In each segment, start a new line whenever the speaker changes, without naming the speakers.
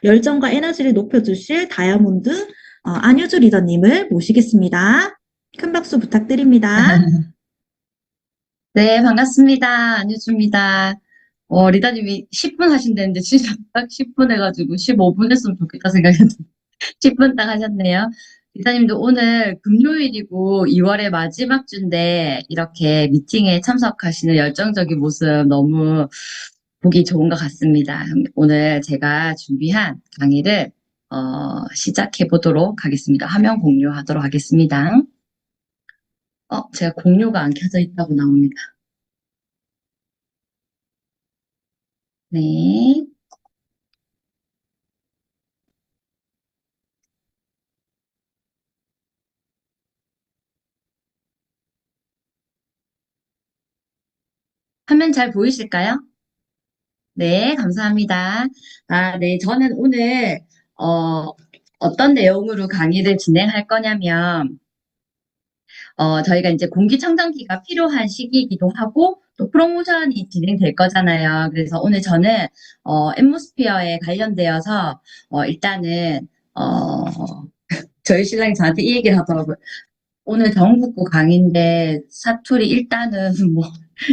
열정과 에너지를 높여주실 다이아몬드 안효주 리더님을 모시겠습니다. 큰 박수 부탁드립니다.
네, 반갑습니다. 안유주입니다. 리다님이 10분 하신다는데 진짜 딱 10분 해가지고 15분 했으면 좋겠다 생각했는데 10분 딱 하셨네요. 리다님도 오늘 금요일이고 2월의 마지막 주인데 이렇게 미팅에 참석하시는 열정적인 모습 너무 보기 좋은 것 같습니다. 오늘 제가 준비한 강의를 시작해 보도록 하겠습니다. 화면 공유하도록 하겠습니다. 제가 공유가 안 켜져 있다고 나옵니다. 네. 화면 잘 보이실까요? 네, 감사합니다. 네, 저는 오늘, 어떤 내용으로 강의를 진행할 거냐면, 저희가 이제 공기청정기가 필요한 시기이기도 하고, 또 프로모션이 진행될 거잖아요. 그래서 오늘 저는, 앰모스피어에 관련되어서, 일단은, 저희 신랑이 저한테 이 얘기를 하더라고요. 오늘 정국고 강의인데 사투리 일단은 뭐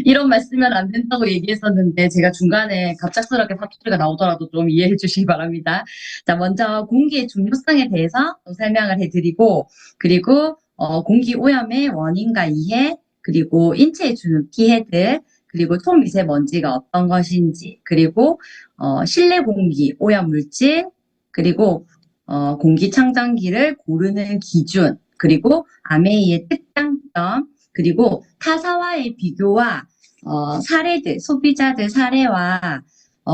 이런 말 쓰면 안 된다고 얘기했었는데 제가 중간에 갑작스럽게 사투리가 나오더라도 좀 이해해 주시기 바랍니다. 자, 먼저 공기의 중요성에 대해서 좀 설명을 해드리고 그리고 공기 오염의 원인과 이해 그리고 인체에 주는 피해들 그리고 초미세먼지가 어떤 것인지 그리고 실내 공기 오염 물질 그리고 공기청정기를 고르는 기준 그리고 아메이의 특장점, 그리고 타사와의 비교와 사례들, 소비자들 사례와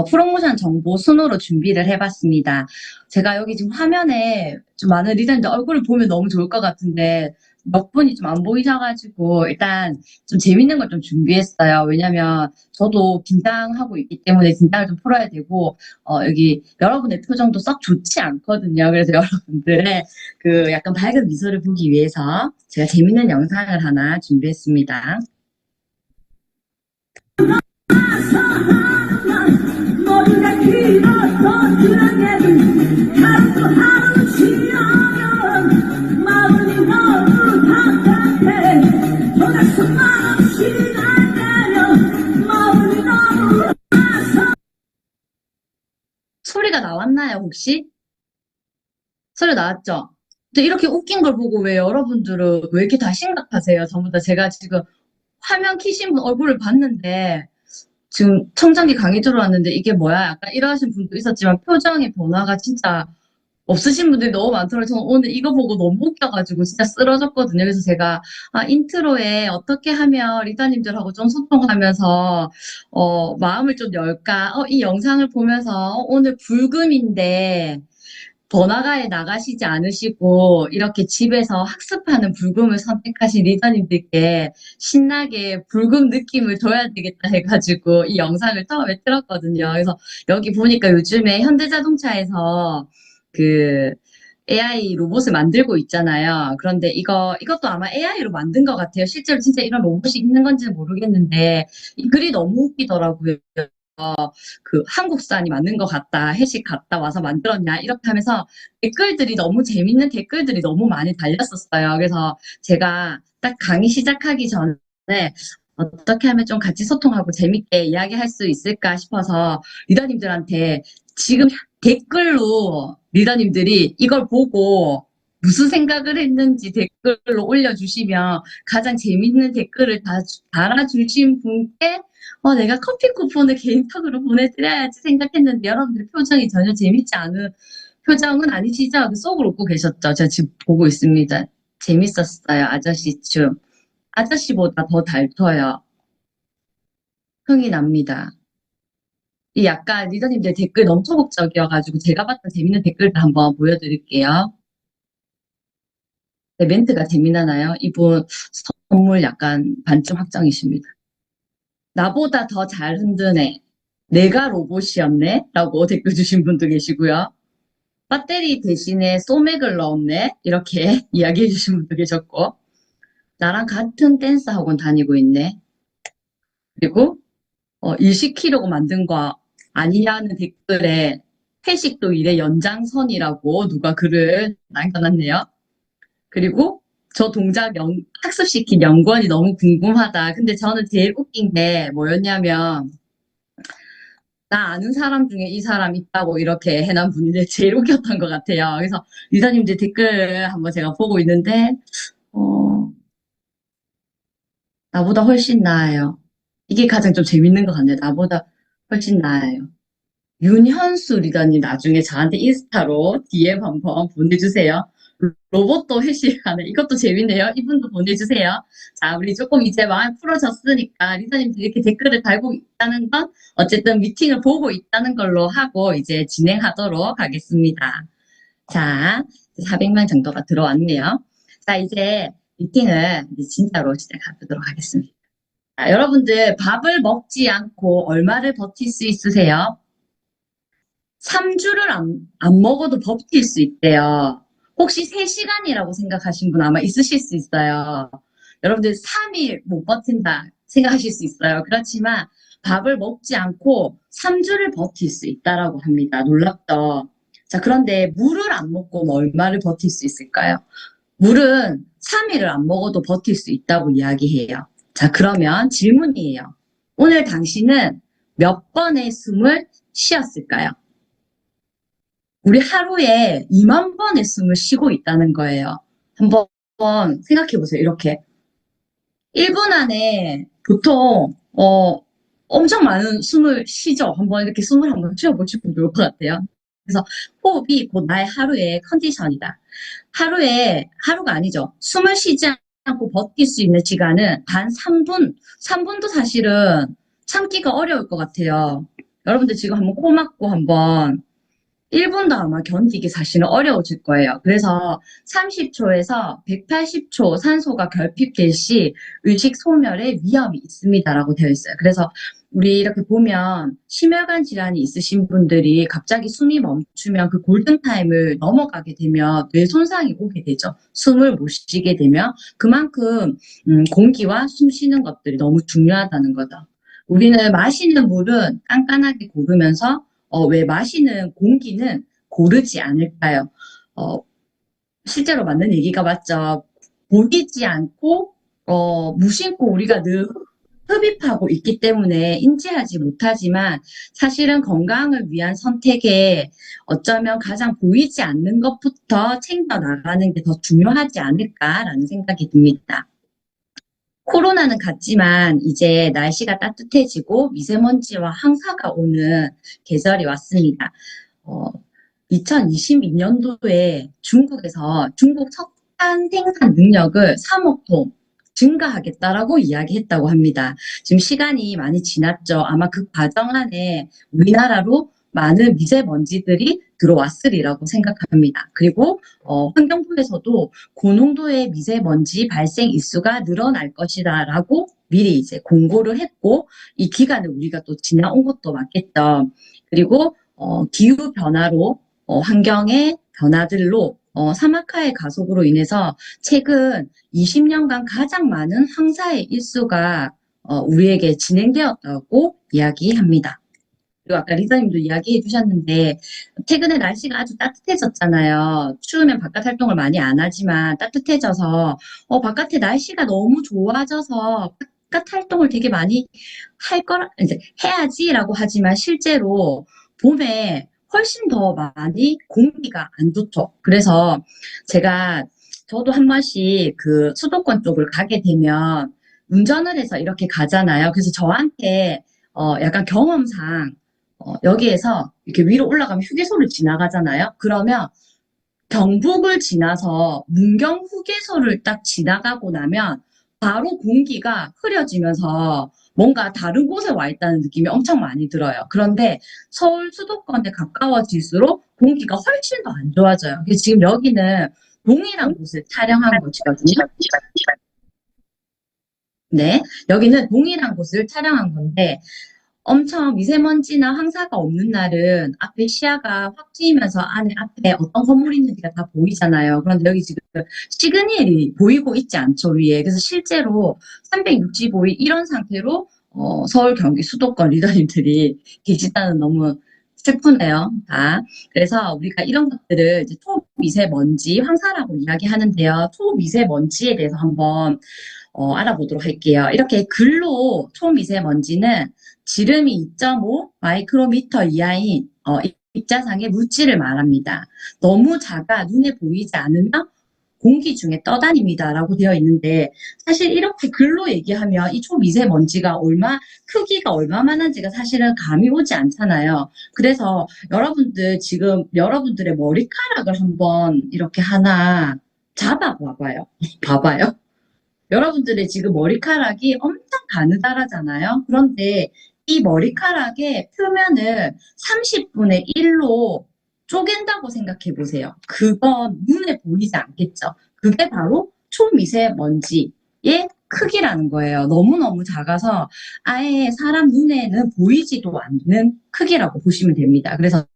프로모션 정보 순으로 준비를 해봤습니다. 제가 여기 지금 화면에 좀 많은 리더님들 얼굴을 보면 너무 좋을 것 같은데 몇 분이 좀 안 보이셔가지고 일단 좀 재밌는 걸 좀 준비했어요. 왜냐면 저도 긴장하고 있기 때문에 긴장을 좀 풀어야 되고 여기 여러분의 표정도 썩 좋지 않거든요. 그래서 여러분들의 그 약간 밝은 미소를 보기 위해서 제가 재밌는 영상을 하나 준비했습니다. 머리가 길어서 그랑개는 하루도 하루 지나면 마음이 너무 답답해 전화 수만 없이 날려면 마음이 너무 소리가 나왔나요 혹시? 소리 나왔죠? 근데 이렇게 웃긴 걸 보고 왜 여러분들은 왜 이렇게 다 심각하세요? 전부 다 제가 지금 화면 키신 분 얼굴을 봤는데 지금 청장기 강의 들어왔는데 이게 뭐야? 약간 이러신 분도 있었지만 표정의 변화가 진짜 없으신 분들이 너무 많더라고요. 저는 오늘 이거 보고 너무 웃겨가지고 진짜 쓰러졌거든요. 그래서 제가 인트로에 어떻게 하면 리더님들하고 좀 소통하면서 마음을 좀 열까? 이 영상을 보면서 오늘 불금인데 번화가에 나가시지 않으시고 이렇게 집에서 학습하는 불금을 선택하신 리더님들께 신나게 불금 느낌을 줘야 되겠다 해가지고 이 영상을 처음에 틀었거든요. 그래서 여기 보니까 요즘에 현대자동차에서 그 AI 로봇을 만들고 있잖아요. 그런데 이것도 아마 AI로 만든 것 같아요. 실제로 진짜 이런 로봇이 있는 건지는 모르겠는데 이 글이 너무 웃기더라고요. 그 한국산이 맞는 것 같다. 해식 갔다 와서 만들었냐. 이렇게 하면서 댓글들이 너무 재밌는 댓글들이 너무 많이 달렸었어요. 그래서 제가 딱 강의 시작하기 전에 어떻게 하면 좀 같이 소통하고 재밌게 이야기할 수 있을까 싶어서 리더님들한테 지금 댓글로 리더님들이 이걸 보고 무슨 생각을 했는지 댓글로 올려주시면 가장 재밌는 댓글을 달아주신 분께 내가 커피 쿠폰을 개인톡으로 보내드려야지 생각했는데 여러분들 표정이 전혀 재밌지 않은 표정은 아니시죠? 그 속을 웃고 계셨죠? 제가 지금 보고 있습니다. 재밌었어요. 아저씨 춤. 아저씨보다 더 닳아요. 흥이 납니다. 이 약간 리더님들 댓글 너무 소극적이어가지고 제가 봤던 재밌는 댓글들 한번 보여드릴게요. 네, 멘트가 재미나나요? 이분 선물 약간 반쯤 확정이십니다. 나보다 더 잘 흔드네. 내가 로봇이었네? 라고 댓글 주신 분도 계시고요. 배터리 대신에 소맥을 넣었네? 이렇게 이야기해 주신 분도 계셨고. 나랑 같은 댄스 학원 다니고 있네. 그리고 일 시키려고 만든 거 아니냐는 댓글에 회식도 일의 연장선이라고 누가 글을 남겨놨네요. 그리고 저 동작 학습시킨 연관이 너무 궁금하다. 근데 저는 제일 웃긴 게 뭐였냐면, 나 아는 사람 중에 이 사람 있다고 이렇게 해놓은 분인데 제일 웃겼던 것 같아요. 그래서 리더님들 댓글을 한번 제가 보고 있는데, 어, 나보다 훨씬 나아요. 이게 가장 좀 재밌는 것 같네요. 나보다 훨씬 나아요. 윤현수 리더님 나중에 저한테 인스타로 DM 한번 보내주세요. 로봇도 회식하는 이것도 재밌네요. 이분도 보내주세요. 자, 우리 조금 이제 마음 풀어졌으니까 리더님들이 이렇게 댓글을 달고 있다는 건 어쨌든 미팅을 보고 있다는 걸로 하고 이제 진행하도록 하겠습니다. 자, 400명 정도가 들어왔네요. 자, 이제 미팅을 이제 진짜로 시작하도록 하겠습니다. 자, 여러분들 밥을 먹지 않고 얼마를 버틸 수 있으세요? 3주를 안 먹어도 버틸 수 있대요. 혹시 3시간이라고 생각하신 분 아마 있으실 수 있어요. 여러분들 3일 못 버틴다 생각하실 수 있어요. 그렇지만 밥을 먹지 않고 3주를 버틸 수 있다라고 합니다. 놀랍죠? 자, 그런데 물을 안 먹고 뭐 얼마를 버틸 수 있을까요? 물은 3일을 안 먹어도 버틸 수 있다고 이야기해요. 자, 그러면 질문이에요. 오늘 당신은 몇 번의 숨을 쉬었을까요? 우리 하루에 2만 번의 숨을 쉬고 있다는 거예요. 한번 생각해 보세요. 이렇게. 1분 안에 보통, 엄청 많은 숨을 쉬죠. 한번 이렇게 숨을 한번 쉬어보시면 좋을 것 같아요. 그래서 호흡이 곧 나의 하루의 컨디션이다. 하루가 아니죠. 숨을 쉬지 않고 버틸 수 있는 시간은 단 3분, 3분도 사실은 참기가 어려울 것 같아요. 여러분들 지금 한번 코 막고 한번 1분도 아마 견디기 사실은 어려워질 거예요. 그래서 30초에서 180초 산소가 결핍될 시 의식 소멸의 위험이 있습니다라고 되어 있어요. 그래서 우리 이렇게 보면 심혈관 질환이 있으신 분들이 갑자기 숨이 멈추면 그 골든타임을 넘어가게 되면 뇌 손상이 오게 되죠. 숨을 못 쉬게 되면 그만큼 공기와 숨 쉬는 것들이 너무 중요하다는 거죠. 우리는 마시는 물은 깐깐하게 고르면서 왜 마시는 공기는 고르지 않을까요? 어, 실제로 맞는 얘기가 맞죠. 보이지 않고, 무심코 우리가 늘 흡입하고 있기 때문에 인지하지 못하지만 사실은 건강을 위한 선택에 어쩌면 가장 보이지 않는 것부터 챙겨 나가는 게 더 중요하지 않을까라는 생각이 듭니다. 코로나는 갔지만 이제 날씨가 따뜻해지고 미세먼지와 황사가 오는 계절이 왔습니다. 2022년도에 중국에서 중국 석탄 생산 능력을 3억 톤 증가하겠다라고 이야기했다고 합니다. 지금 시간이 많이 지났죠. 아마 그 과정 안에 우리나라로 많은 미세먼지들이 들어왔으리라고 생각합니다. 그리고 환경부에서도 고농도의 미세먼지 발생 일수가 늘어날 것이다라고 미리 이제 공고를 했고 이 기간을 우리가 또 지나온 것도 맞겠죠. 그리고 기후 변화로 환경의 변화들로 사막화의 가속으로 인해서 최근 20년간 가장 많은 황사의 일수가 우리에게 진행되었다고 이야기합니다. 그리고 아까 리더님도 이야기해 주셨는데 최근에 날씨가 아주 따뜻해졌잖아요. 추우면 바깥 활동을 많이 안 하지만 따뜻해져서 바깥에 날씨가 너무 좋아져서 바깥 활동을 되게 많이 할 거라 이제 해야지라고 하지만 실제로 봄에 훨씬 더 많이 공기가 안 좋죠. 그래서 저도 한 번씩 그 수도권 쪽을 가게 되면 운전을 해서 이렇게 가잖아요. 그래서 저한테 약간 경험상 여기에서 이렇게 위로 올라가면 휴게소를 지나가잖아요. 그러면 경북을 지나서 문경 휴게소를 딱 지나가고 나면 바로 공기가 흐려지면서 뭔가 다른 곳에 와 있다는 느낌이 엄청 많이 들어요. 그런데 서울 수도권에 가까워질수록 공기가 훨씬 더 안 좋아져요. 그래서 지금 여기는 동일한 곳을 촬영한 곳이거든요. 네, 여기는 동일한 곳을 촬영한 건데 엄청 미세먼지나 황사가 없는 날은 앞에 시야가 확 트이면서 안에 앞에 어떤 건물이 있는지가 다 보이잖아요. 그런데 여기 지금 시그널이 보이고 있지 않죠, 위에. 그래서 실제로 365일 이런 상태로 서울, 경기, 수도권 리더님들이 계시다는 너무 슬프네요, 다. 그래서 우리가 이런 것들을 이제 초미세먼지 황사라고 이야기하는데요. 초미세먼지에 대해서 한번 알아보도록 할게요. 이렇게 글로 초미세먼지는 지름이 2.5 마이크로미터 이하인 입자상의 물질을 말합니다. 너무 작아 눈에 보이지 않으면 공기 중에 떠다닙니다라고 되어 있는데 사실 이렇게 글로 얘기하면 이 초미세먼지가 크기가 얼마만한지가 사실은 감이 오지 않잖아요. 그래서 여러분들 지금 여러분들의 머리카락을 한번 이렇게 하나 잡아봐봐요. 봐봐요. 여러분들의 지금 머리카락이 엄청 가느다랗잖아요. 그런데 이 머리카락의 표면을 30분의 1로 쪼갠다고 생각해 보세요. 그건 눈에 보이지 않겠죠. 그게 바로 초미세먼지의 크기라는 거예요. 너무너무 작아서 아예 사람 눈에는 보이지도 않는 크기라고 보시면 됩니다. 그래서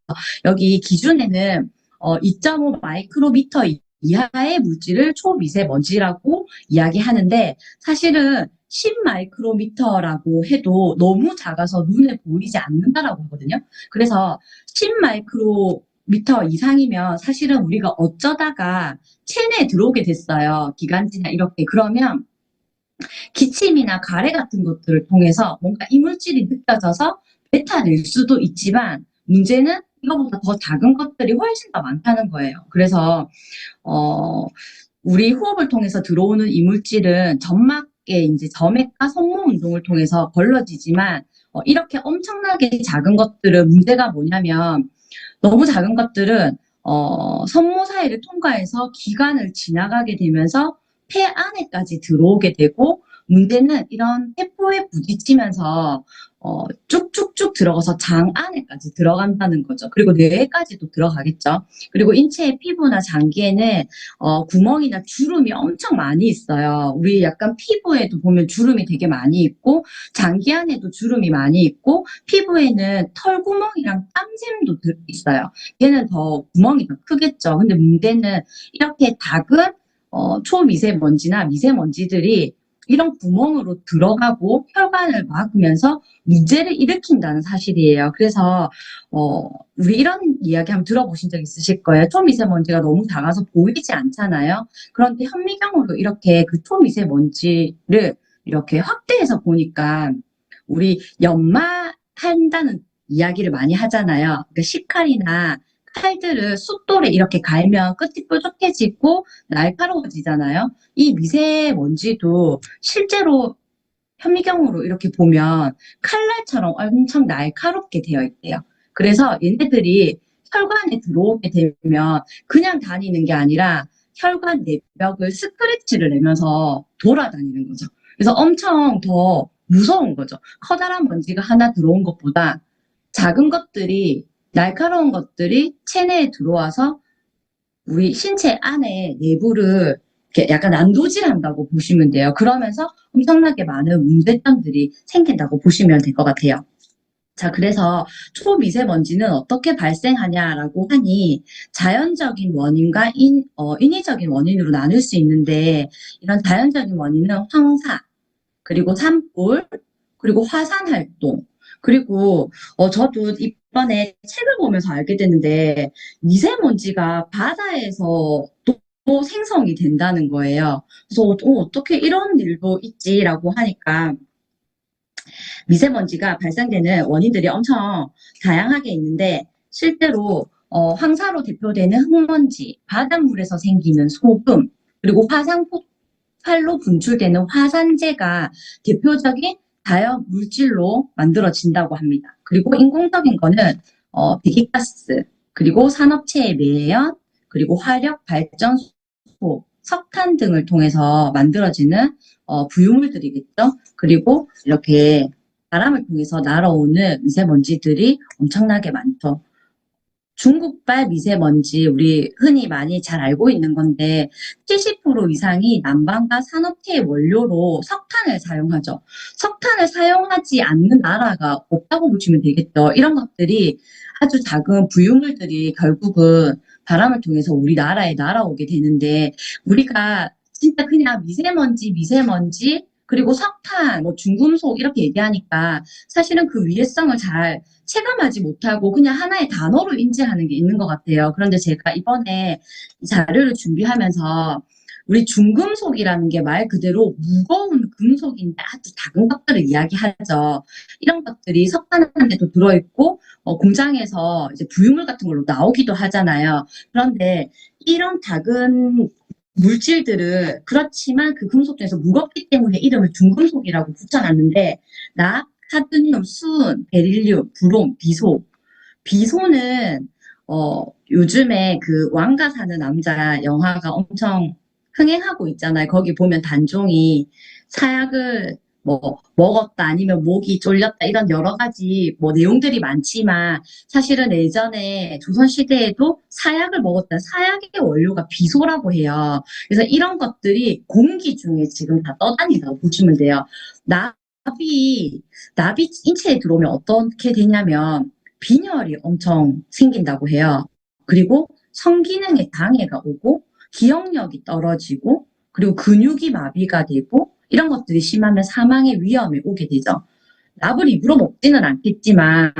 여기 기준에는 2.5 마이크로미터 이하의 물질을 초미세먼지라고 이야기하는데 사실은 10 마이크로미터라고 해도 너무 작아서 눈에 보이지 않는다라고 하거든요. 그래서 10 마이크로미터 이상이면 사실은 우리가 어쩌다가 체내에 들어오게 됐어요. 기관지나 이렇게. 그러면 기침이나 가래 같은 것들을 통해서 뭔가 이물질이 느껴져서 뱉어낼 수도 있지만 문제는 이거보다 더 작은 것들이 훨씬 더 많다는 거예요. 그래서 우리 호흡을 통해서 들어오는 이물질은 점막의 이제 점액과 손모 운동을 통해서 걸러지지만 이렇게 엄청나게 작은 것들은 문제가 뭐냐면 너무 작은 것들은 손모 사이를 통과해서 기관을 지나가게 되면서 폐 안에까지 들어오게 되고 문제는 이런 세포에 부딪히면서 쭉쭉쭉 들어가서 장 안에까지 들어간다는 거죠. 그리고 뇌에까지도 들어가겠죠. 그리고 인체의 피부나 장기에는 구멍이나 주름이 엄청 많이 있어요. 우리 약간 피부에도 보면 주름이 되게 많이 있고 장기 안에도 주름이 많이 있고 피부에는 털구멍이랑 땀샘도 있어요. 걔는 더 구멍이 더 크겠죠. 근데 문제는 이렇게 작은 초미세먼지나 미세먼지들이 이런 구멍으로 들어가고 혈관을 막으면서 문제를 일으킨다는 사실이에요. 그래서 우리 이런 이야기 한번 들어보신 적 있으실 거예요. 초미세먼지가 너무 작아서 보이지 않잖아요. 그런데 현미경으로 이렇게 그 초미세먼지를 이렇게 확대해서 보니까 우리 연마한다는 이야기를 많이 하잖아요. 그러니까 식칼이나 칼들을 숫돌에 이렇게 갈면 끝이 뾰족해지고 날카로워지잖아요. 이 미세먼지도 실제로 현미경으로 이렇게 보면 칼날처럼 엄청 날카롭게 되어 있대요. 그래서 얘네들이 혈관에 들어오게 되면 그냥 다니는 게 아니라 혈관 내벽을 스크래치를 내면서 돌아다니는 거죠. 그래서 엄청 더 무서운 거죠. 커다란 먼지가 하나 들어온 것보다 작은 것들이 날카로운 것들이 체내에 들어와서 우리 신체 안에 내부를 이렇게 약간 난도질한다고 보시면 돼요. 그러면서 엄청나게 많은 문제점들이 생긴다고 보시면 될 것 같아요. 자, 그래서 초미세먼지는 어떻게 발생하냐라고 하니 자연적인 원인과 인위적인 원인으로 나눌 수 있는데 이런 자연적인 원인은 황사, 그리고 산불, 그리고 화산 활동, 그리고 저도 이번에 책을 보면서 알게 됐는데 미세먼지가 바다에서 또 생성이 된다는 거예요. 그래서 어떻게 이런 일도 있지라고 하니까 미세먼지가 발생되는 원인들이 엄청 다양하게 있는데 실제로 황사로 대표되는 흙먼지, 바닷물에서 생기는 소금, 그리고 화산 폭발로 분출되는 화산재가 대표적인 자연 물질로 만들어진다고 합니다. 그리고 인공적인 거는 배기가스, 그리고 산업체의 매연, 그리고 화력 발전소, 석탄 등을 통해서 만들어지는 부유물들이겠죠. 그리고 이렇게 바람을 통해서 날아오는 미세먼지들이 엄청나게 많죠. 중국발 미세먼지 우리 흔히 많이 잘 알고 있는 건데 70% 이상이 난방과 산업체의 원료로 석탄을 사용하죠. 석탄을 사용하지 않는 나라가 없다고 보시면 되겠죠. 이런 것들이 아주 작은 부유물들이 결국은 바람을 통해서 우리나라에 날아오게 되는데 우리가 진짜 그냥 미세먼지 그리고 석탄, 뭐 중금속 이렇게 얘기하니까 사실은 그 위해성을 잘 체감하지 못하고 그냥 하나의 단어로 인지하는 게 있는 것 같아요. 그런데 제가 이번에 이 자료를 준비하면서 우리 중금속이라는 게 말 그대로 무거운 금속인데 아주 작은 것들을 이야기하죠. 이런 것들이 석탄 안에도 들어있고 공장에서 이제 부유물 같은 걸로 나오기도 하잖아요. 그런데 이런 작은 물질들을 그렇지만 그 금속 중에서 무겁기 때문에 이름을 중금속이라고 붙여놨는데 나, 카드뮴, 수은, 베릴륨, 브롬, 비소. 비소는 요즘에 그 왕가 사는 남자 영화가 엄청 흥행하고 있잖아요. 거기 보면 단종이 사약을 뭐 먹었다 아니면 목이 졸렸다 이런 여러 가지 뭐 내용들이 많지만 사실은 예전에 조선시대에도 사약을 먹었다. 사약의 원료가 비소라고 해요. 그래서 이런 것들이 공기 중에 지금 다 떠다닌다고 보시면 돼요. 나비, 나비 인체에 들어오면 어떻게 되냐면 빈혈이 엄청 생긴다고 해요. 그리고 성기능에 장애가 오고 기억력이 떨어지고 그리고 근육이 마비가 되고 이런 것들이 심하면 사망의 위험에 오게 되죠. 납을 입으로 먹지는 않겠지만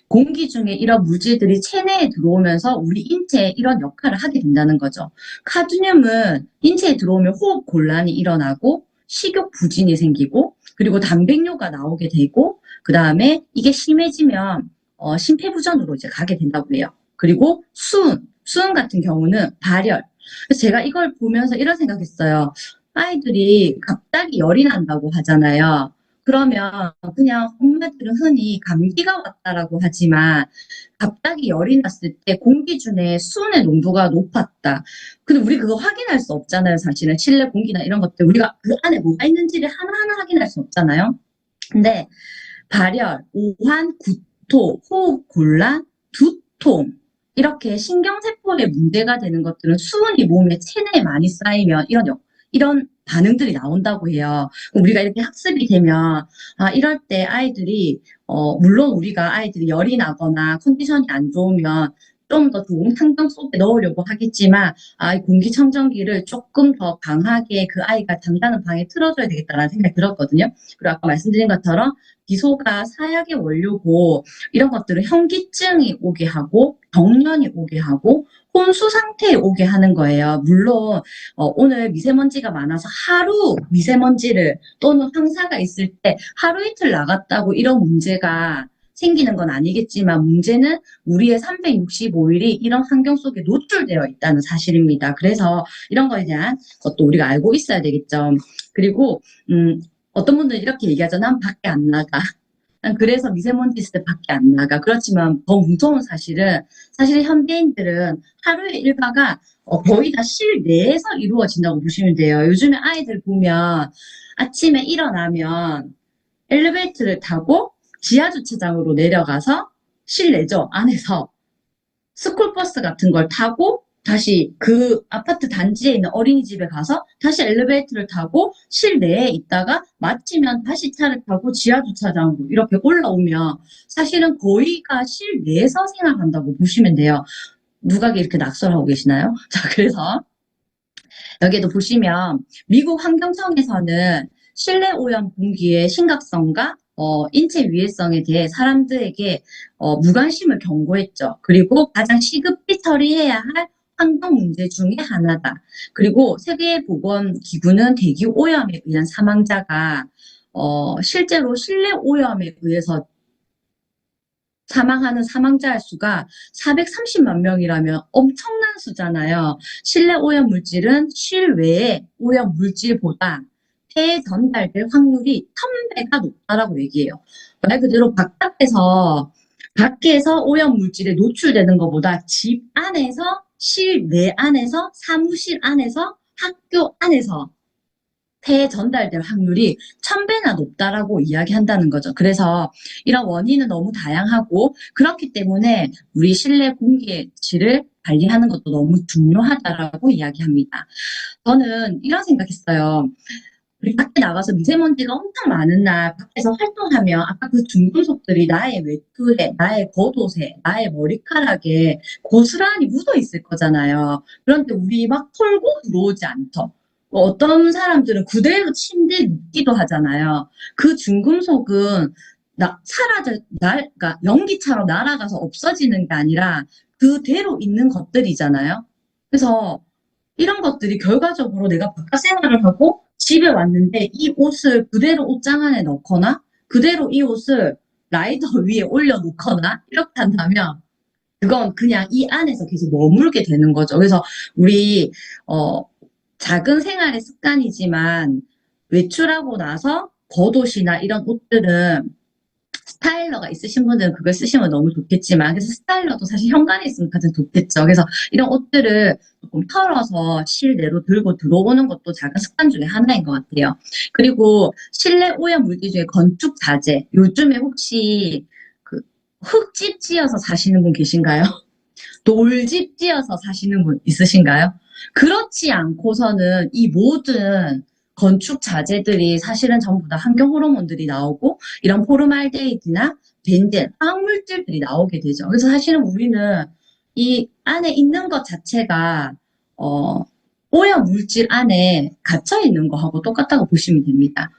공기 중에 이런 물질들이 체내에 들어오면서 우리 인체에 이런 역할을 하게 된다는 거죠. 카드뮴은 인체에 들어오면 호흡 곤란이 일어나고 식욕 부진이 생기고 그리고 단백뇨가 나오게 되고 그 다음에 이게 심해지면 심폐부전으로 이제 가게 된다고 해요. 그리고 수은 같은 경우는 발열. 그래서 제가 이걸 보면서 이런 생각했어요. 아이들이 갑자기 열이 난다고 하잖아요. 그러면 그냥 엄마들은 흔히 감기가 왔다라고 하지만 갑자기 열이 났을 때 공기 중에 수은의 농도가 높았다. 근데 우리 그거 확인할 수 없잖아요. 사실은 실내 공기나 이런 것들 우리가 그 안에 뭐가 있는지를 하나하나 확인할 수 없잖아요. 근데 발열, 오한, 구토, 호흡 곤란, 두통 이렇게 신경세포에 문제가 되는 것들은 수은이 몸에 체내에 많이 쌓이면 이런 반응들이 나온다고 해요. 우리가 이렇게 학습이 되면 이럴 때 아이들이 물론 우리가 아이들이 열이 나거나 컨디션이 안 좋으면 좀 더 좋은 환경 속에 넣으려고 하겠지만 이 공기청정기를 조금 더 강하게 그 아이가 잠자는 방에 틀어줘야 되겠다라는 생각이 들었거든요. 그리고 아까 말씀드린 것처럼 비소가 사약의 원료고 이런 것들은 현기증이 오게 하고 경련이 오게 하고 혼수 상태에 오게 하는 거예요. 물론 오늘 미세먼지가 많아서 하루 미세먼지를 또는 황사가 있을 때 하루 이틀 나갔다고 이런 문제가 생기는 건 아니겠지만 문제는 우리의 365일이 이런 환경 속에 노출되어 있다는 사실입니다. 그래서 이런 거에 대한 것도 우리가 알고 있어야 되겠죠. 그리고 어떤 분들은 이렇게 얘기하죠. 난 밖에 안 나가. 난 그래서 미세먼지 있을 때 밖에 안 나가. 그렇지만 더 무서운 사실은 사실 현대인들은 하루의 일과가 거의 다 실내에서 이루어진다고 보시면 돼요. 요즘에 아이들 보면 아침에 일어나면 엘리베이터를 타고 지하 주차장으로 내려가서 실내죠. 안에서 스쿨버스 같은 걸 타고 다시 그 아파트 단지에 있는 어린이집에 가서 다시 엘리베이터를 타고 실내에 있다가 마치면 다시 차를 타고 지하 주차장으로 이렇게 올라오면 사실은 거의가 실내에서 생활한다고 보시면 돼요. 누가 이렇게 낙설하고 계시나요? 자, 그래서 여기에도 보시면 미국 환경청에서는 실내 오염 공기의 심각성과 인체 위해성에 대해 사람들에게 무관심을 경고했죠. 그리고 가장 시급히 처리해야 할 환경 문제 중에 하나다. 그리고 세계보건기구는 대기 오염에 의한 사망자가 실제로 실내 오염에 의해서 사망하는 사망자 수가 430만 명이라면 엄청난 수잖아요. 실내 오염 물질은 실외의 오염 물질보다 폐에 전달될 확률이 1000배가 높다라고 얘기해요. 말 그대로 밖에서 오염 물질에 노출되는 것보다 집 안에서, 실내 안에서, 사무실 안에서, 학교 안에서 폐에 전달될 확률이 1000배나 높다라고 이야기한다는 거죠. 그래서 이런 원인은 너무 다양하고 그렇기 때문에 우리 실내 공기의 질을 관리하는 것도 너무 중요하다라고 이야기합니다. 저는 이런 생각했어요. 우리 밖에 나가서 미세먼지가 엄청 많은 날 밖에서 활동하면 아까 그 중금속들이 나의 외투에, 나의 겉옷에, 나의 머리카락에 고스란히 묻어 있을 거잖아요. 그런데 우리 막 털고 들어오지 않죠. 어떤 사람들은 그대로 침대에 눕기도 하잖아요. 그 중금속은 그러니까 연기처럼 날아가서 없어지는 게 아니라 그대로 있는 것들이잖아요. 그래서 이런 것들이 결과적으로 내가 바깥 생활을 하고 집에 왔는데 이 옷을 그대로 옷장 안에 넣거나 그대로 이 옷을 라이더 위에 올려놓거나 이렇게 한다면 그건 그냥 이 안에서 계속 머물게 되는 거죠. 그래서 우리 어, 작은 생활의 습관이지만 외출하고 나서 겉옷이나 이런 옷들은 스타일러가 있으신 분들은 그걸 쓰시면 너무 좋겠지만, 그래서 스타일러도 사실 현관에 있으면 가장 좋겠죠. 그래서 이런 옷들을 조금 털어서 실내로 들고 들어오는 것도 작은 습관 중에 하나인 것 같아요. 그리고 실내 오염 물질 중에 건축 자재. 요즘에 혹시 그 흙집 지어서 사시는 분 계신가요? 돌집 지어서 사시는 분 있으신가요? 그렇지 않고서는 이 모든 건축 자재들이 사실은 전부 다 환경 호르몬들이 나오고 이런 포름알데히드나 벤젠, 화학물질들이 나오게 되죠. 그래서 사실은 우리는 이 안에 있는 것 자체가 어, 오염 물질 안에 갇혀 있는 거하고 똑같다고 보시면 됩니다.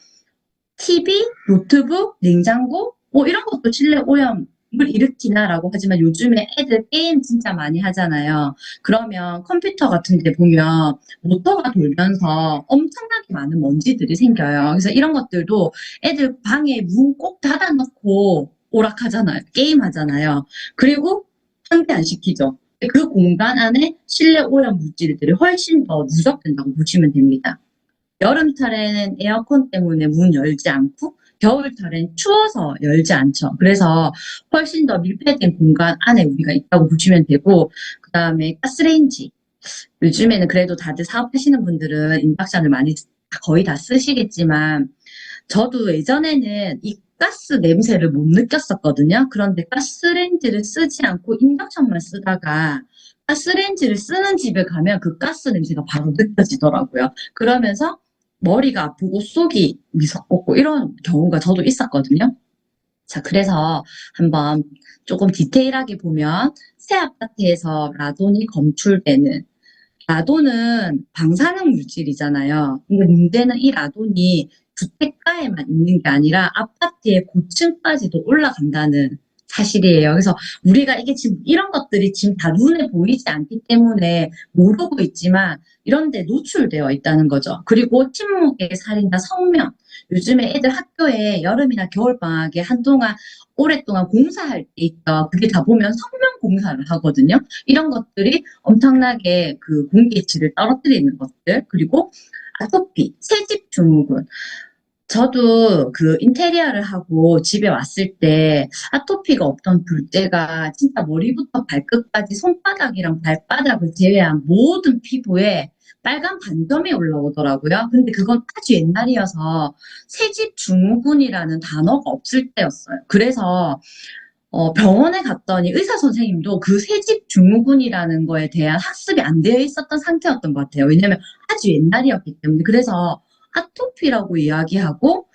TV, 노트북, 냉장고, 뭐 이런 것도 실내 오염을 일으키나라고 하지만 요즘에 애들 게임 진짜 많이 하잖아요. 그러면 컴퓨터 같은 데 보면 모터가 돌면서 엄청나게 많은 먼지들이 생겨요. 그래서 이런 것들도 애들 방에 문 꼭 닫아놓고 오락하잖아요. 게임 하잖아요. 그리고 환기 안 시키죠. 그 공간 안에 실내 오염 물질들이 훨씬 더 누적된다고 보시면 됩니다. 여름철에는 에어컨 때문에 문 열지 않고 겨울철엔 추워서 열지 않죠. 그래서 훨씬 더 밀폐된 공간 안에 우리가 있다고 보시면 되고, 그 다음에 가스레인지. 요즘에는 그래도 다들 사업하시는 분들은 인덕션을 많이 거의 다 쓰시겠지만, 저도 예전에는 이 가스 냄새를 못 느꼈었거든요. 그런데 가스레인지를 쓰지 않고 인덕션만 쓰다가 가스레인지를 쓰는 집에 가면 그 가스 냄새가 바로 느껴지더라고요. 그러면서 머리가 아프고 속이 미석겁고 이런 경우가 저도 있었거든요. 자, 그래서 한번 조금 디테일하게 보면 새 아파트에서 라돈이 검출되는 라돈은 방사능 물질이잖아요. 근데 문제는 이 라돈이 주택가에만 있는 게 아니라 아파트의 고층까지도 올라간다는 사실이에요. 그래서 우리가 이게 지금 이런 것들이 지금 다 눈에 보이지 않기 때문에 모르고 있지만 이런 데 노출되어 있다는 거죠. 그리고 침묵의 살인자 성명. 요즘에 애들 학교에 여름이나 겨울방학에 한동안 오랫동안 공사할 때 있죠. 그게 다 보면 성명 공사를 하거든요. 이런 것들이 엄청나게 그 공기질을 떨어뜨리는 것들, 그리고 아토피, 새집 증후군. 저도 그 인테리어를 하고 집에 왔을 때 아토피가 없던 둘째가 진짜 머리부터 발끝까지 손바닥이랑 발바닥을 제외한 모든 피부에 빨간 반점이 올라오더라고요. 근데 그건 아주 옛날이어서 새집 증후군이라는 단어가 없을 때였어요. 그래서 병원에 갔더니 의사 선생님도 그 새집 증후군이라는 거에 대한 학습이 안 되어 있었던 상태였던 것 같아요. 왜냐면 아주 옛날이었기 때문에. 그래서 아토피라고 이야기하고,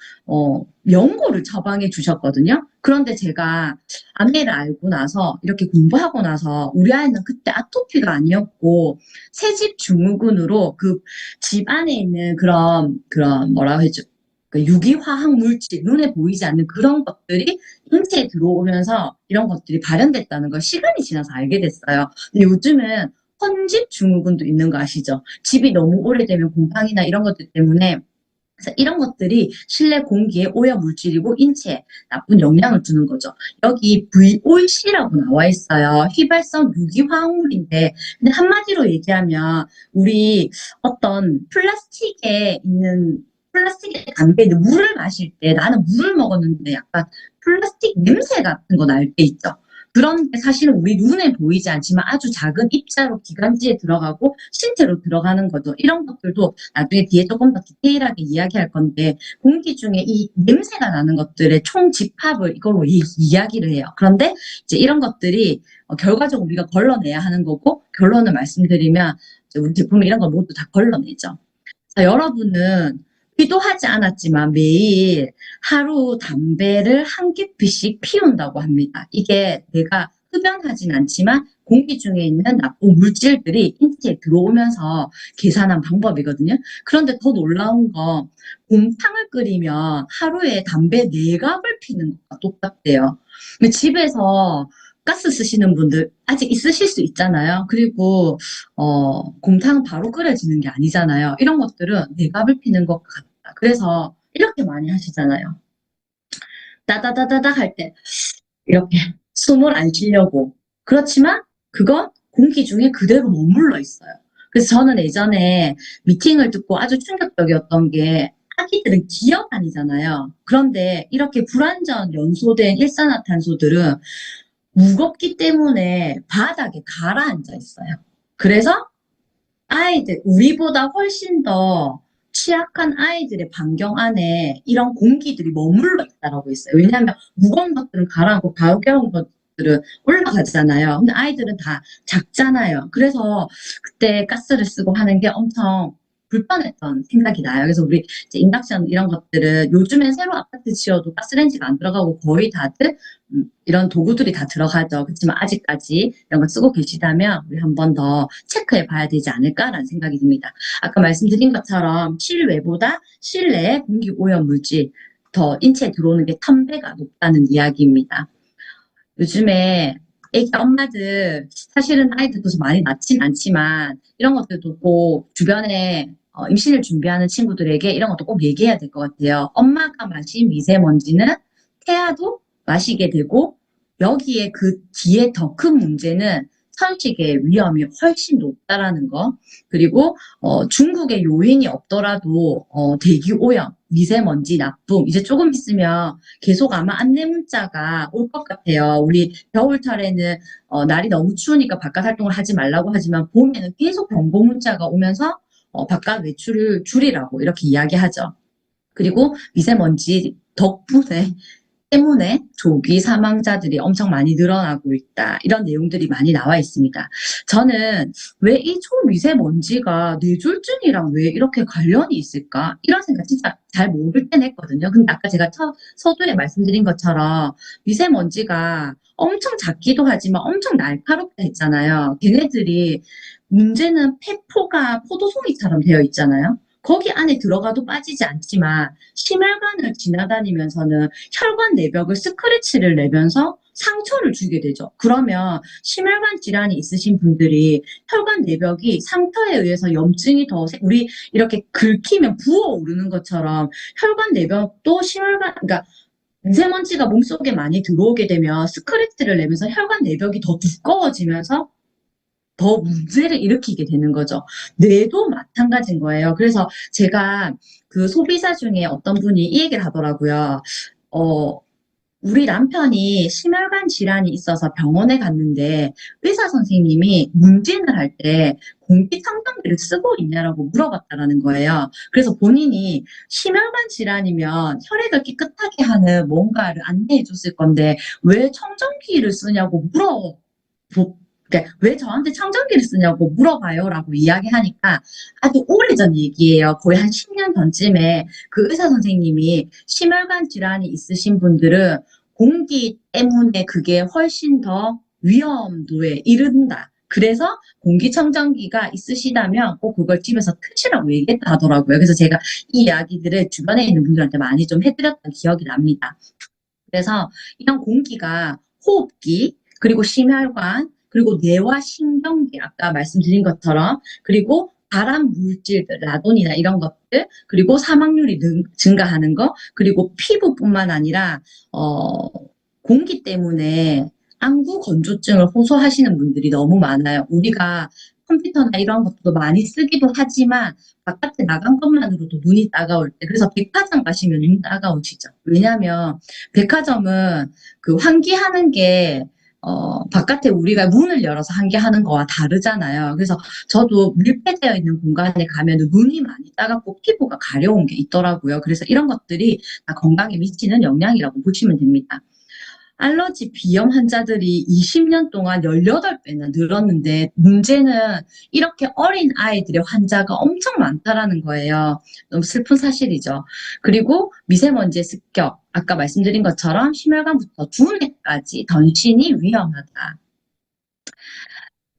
연고를 처방해 주셨거든요. 그런데 제가 안내를 알고 나서, 이렇게 공부하고 나서, 우리 아이는 그때 아토피가 아니었고, 새집 증후군으로 그 집 안에 있는 그런 뭐라고 해죠? 그 유기화학 물질, 눈에 보이지 않는 그런 것들이 인체에 들어오면서 이런 것들이 발현됐다는 걸 시간이 지나서 알게 됐어요. 근데 요즘은 헌집 증후군도 있는 거 아시죠? 집이 너무 오래되면 곰팡이나 이런 것들 때문에 그래서 이런 것들이 실내 공기의 오염 물질이고 인체에 나쁜 영향을 주는 거죠. 여기 VOC라고 나와 있어요. 휘발성 유기화학물인데, 근데 한마디로 얘기하면 우리 어떤 플라스틱에 담겨 있는 물을 마실 때 나는 물을 먹었는데 약간 플라스틱 냄새 같은 거 날 때 있죠. 그런데 사실은 우리 눈에 보이지 않지만 아주 작은 입자로 기관지에 들어가고 신체로 들어가는 거죠. 이런 것들도 나중에 뒤에 조금 더 디테일하게 이야기할 건데 공기 중에 이 냄새가 나는 것들의 총 집합을 이걸로 이야기를 해요. 그런데 이제 이런 것들이 결과적으로 우리가 걸러내야 하는 거고 결론을 말씀드리면 이제 우리 제품에 이런 걸 모두 다 걸러내죠. 자, 여러분은 기도하지 않았지만 매일 하루 담배를 한 개피씩 피운다고 합니다. 이게 내가 흡연하진 않지만 공기 중에 있는 나쁜 물질들이 인체에 들어오면서 계산한 방법이거든요. 그런데 더 놀라운 거 곰탕을 끓이면 하루에 담배 4갑을 피는 것과 똑같대요. 근데 집에서 가스 쓰시는 분들 아직 있으실 수 있잖아요. 그리고 곰탕은 바로 끓여지는 게 아니잖아요. 이런 것들은 4갑을 피는 것 같다. 그래서 이렇게 많이 하시잖아요. 따다다다다 할 때 이렇게 숨을 안 쉬려고. 그렇지만 그건 공기 중에 그대로 머물러 있어요. 그래서 저는 예전에 미팅을 듣고 아주 충격적이었던 게 아기들은 기어다니잖아요. 그런데 이렇게 불완전 연소된 일산화탄소들은 무겁기 때문에 바닥에 가라앉아 있어요. 그래서 아이들, 우리보다 훨씬 더 취약한 아이들의 반경 안에 이런 공기들이 머물러 있다라고 했어요. 왜냐하면 무거운 것들은 가라앉고 가벼운 것들은 올라가잖아요. 근데 아이들은 다 작잖아요. 그래서 그때 가스를 쓰고 하는 게 엄청 불편했던 생각이 나요. 그래서 우리 이제 인덕션 이런 것들은 요즘엔 새로 아파트 지어도 가스레인지가 안 들어가고 거의 다들 이런 도구들이 다 들어가죠. 그렇지만 아직까지 이런 걸 쓰고 계시다면 우리 한 번 더 체크해 봐야 되지 않을까라는 생각이 듭니다. 아까 말씀드린 것처럼 실외보다 실내의 공기 오염 물질 더 인체에 들어오는 게 1000배가 높다는 이야기입니다. 요즘에 애기 엄마들 사실은 아이들도 많이 낳진 않지만 이런 것들도 꼭 주변에 임신을 준비하는 친구들에게 이런 것도 꼭 얘기해야 될 것 같아요. 엄마가 마신 미세먼지는 태아도 마시게 되고 여기에 그 뒤에 더 큰 문제는 천식의 위험이 훨씬 높다라는 거. 그리고 중국의 요인이 없더라도 대기 오염, 미세먼지 나쁨 이제 조금 있으면 계속 아마 안내 문자가 올 것 같아요. 우리 겨울철에는 날이 너무 추우니까 바깥 활동을 하지 말라고 하지만 봄에는 계속 경고 문자가 오면서 바깥 외출을 줄이라고 이렇게 이야기하죠. 그리고 미세먼지 덕분에 때문에 조기 사망자들이 엄청 많이 늘어나고 있다. 이런 내용들이 많이 나와 있습니다. 저는 왜 이 초미세먼지가 뇌졸중이랑 왜 이렇게 관련이 있을까? 이런 생각 진짜 잘 모를 땐 했거든요. 근데 아까 제가 서두에 말씀드린 것처럼 미세먼지가 엄청 작기도 하지만 엄청 날카롭다 했잖아요. 걔네들이 문제는 폐포가 포도송이처럼 되어 있잖아요. 거기 안에 들어가도 빠지지 않지만 심혈관을 지나다니면서는 혈관 내벽을 스크래치를 내면서 상처를 주게 되죠. 그러면 심혈관 질환이 있으신 분들이 혈관 내벽이 상처에 의해서 염증이 더 우리 이렇게 긁히면 부어오르는 것처럼 혈관 내벽도 그러니까 미세먼지가 몸속에 많이 들어오게 되면 스크래치를 내면서 혈관 내벽이 더 두꺼워지면서 더 문제를 일으키게 되는 거죠. 뇌도 마찬가지인 거예요. 그래서 제가 그 소비자 중에 어떤 분이 이 얘기를 하더라고요. 어, 우리 남편이 심혈관 질환이 있어서 병원에 갔는데 의사 선생님이 문진을 할 때 공기청정기를 쓰고 있냐라고 물어봤다라는 거예요. 그래서 본인이 심혈관 질환이면 혈액을 깨끗하게 하는 뭔가를 안내해 줬을 건데 왜 청정기를 쓰냐고 그러니까 왜 저한테 청정기를 쓰냐고 물어봐요라고 이야기하니까 아주 오래전 얘기예요. 거의 한 10년 전쯤에 그 의사 선생님이 심혈관 질환이 있으신 분들은 공기 때문에 그게 훨씬 더 위험도에 이른다. 그래서 공기청정기가 있으시다면 꼭 그걸 집에서 트시라고 얘기했다 하더라고요. 그래서 제가 이 이야기들을 주변에 있는 분들한테 많이 좀 해드렸던 기억이 납니다. 그래서 이런 공기가 호흡기, 그리고 심혈관, 그리고 뇌와 신경계, 아까 말씀드린 것처럼, 그리고 발암 물질들, 라돈이나 이런 것들, 그리고 사망률이 증가하는 거, 그리고 피부뿐만 아니라, 공기 때문에 안구 건조증을 호소하시는 분들이 너무 많아요. 우리가 컴퓨터나 이런 것도 많이 쓰기도 하지만 바깥에 나간 것만으로도 눈이 따가울 때 그래서 백화점 가시면 눈 따가우시죠. 왜냐하면 백화점은 그 환기하는 게 바깥에 우리가 문을 열어서 환기하는 거와 다르잖아요. 그래서 저도 밀폐되어 있는 공간에 가면 눈이 많이 따갑고 피부가 가려운 게 있더라고요. 그래서 이런 것들이 다 건강에 미치는 영향이라고 보시면 됩니다. 알러지 비염 환자들이 20년 동안 18배나 늘었는데 문제는 이렇게 어린 아이들의 환자가 엄청 많다라는 거예요. 너무 슬픈 사실이죠. 그리고 미세먼지의 습격, 아까 말씀드린 것처럼 심혈관부터 두뇌까지 전신이 위험하다.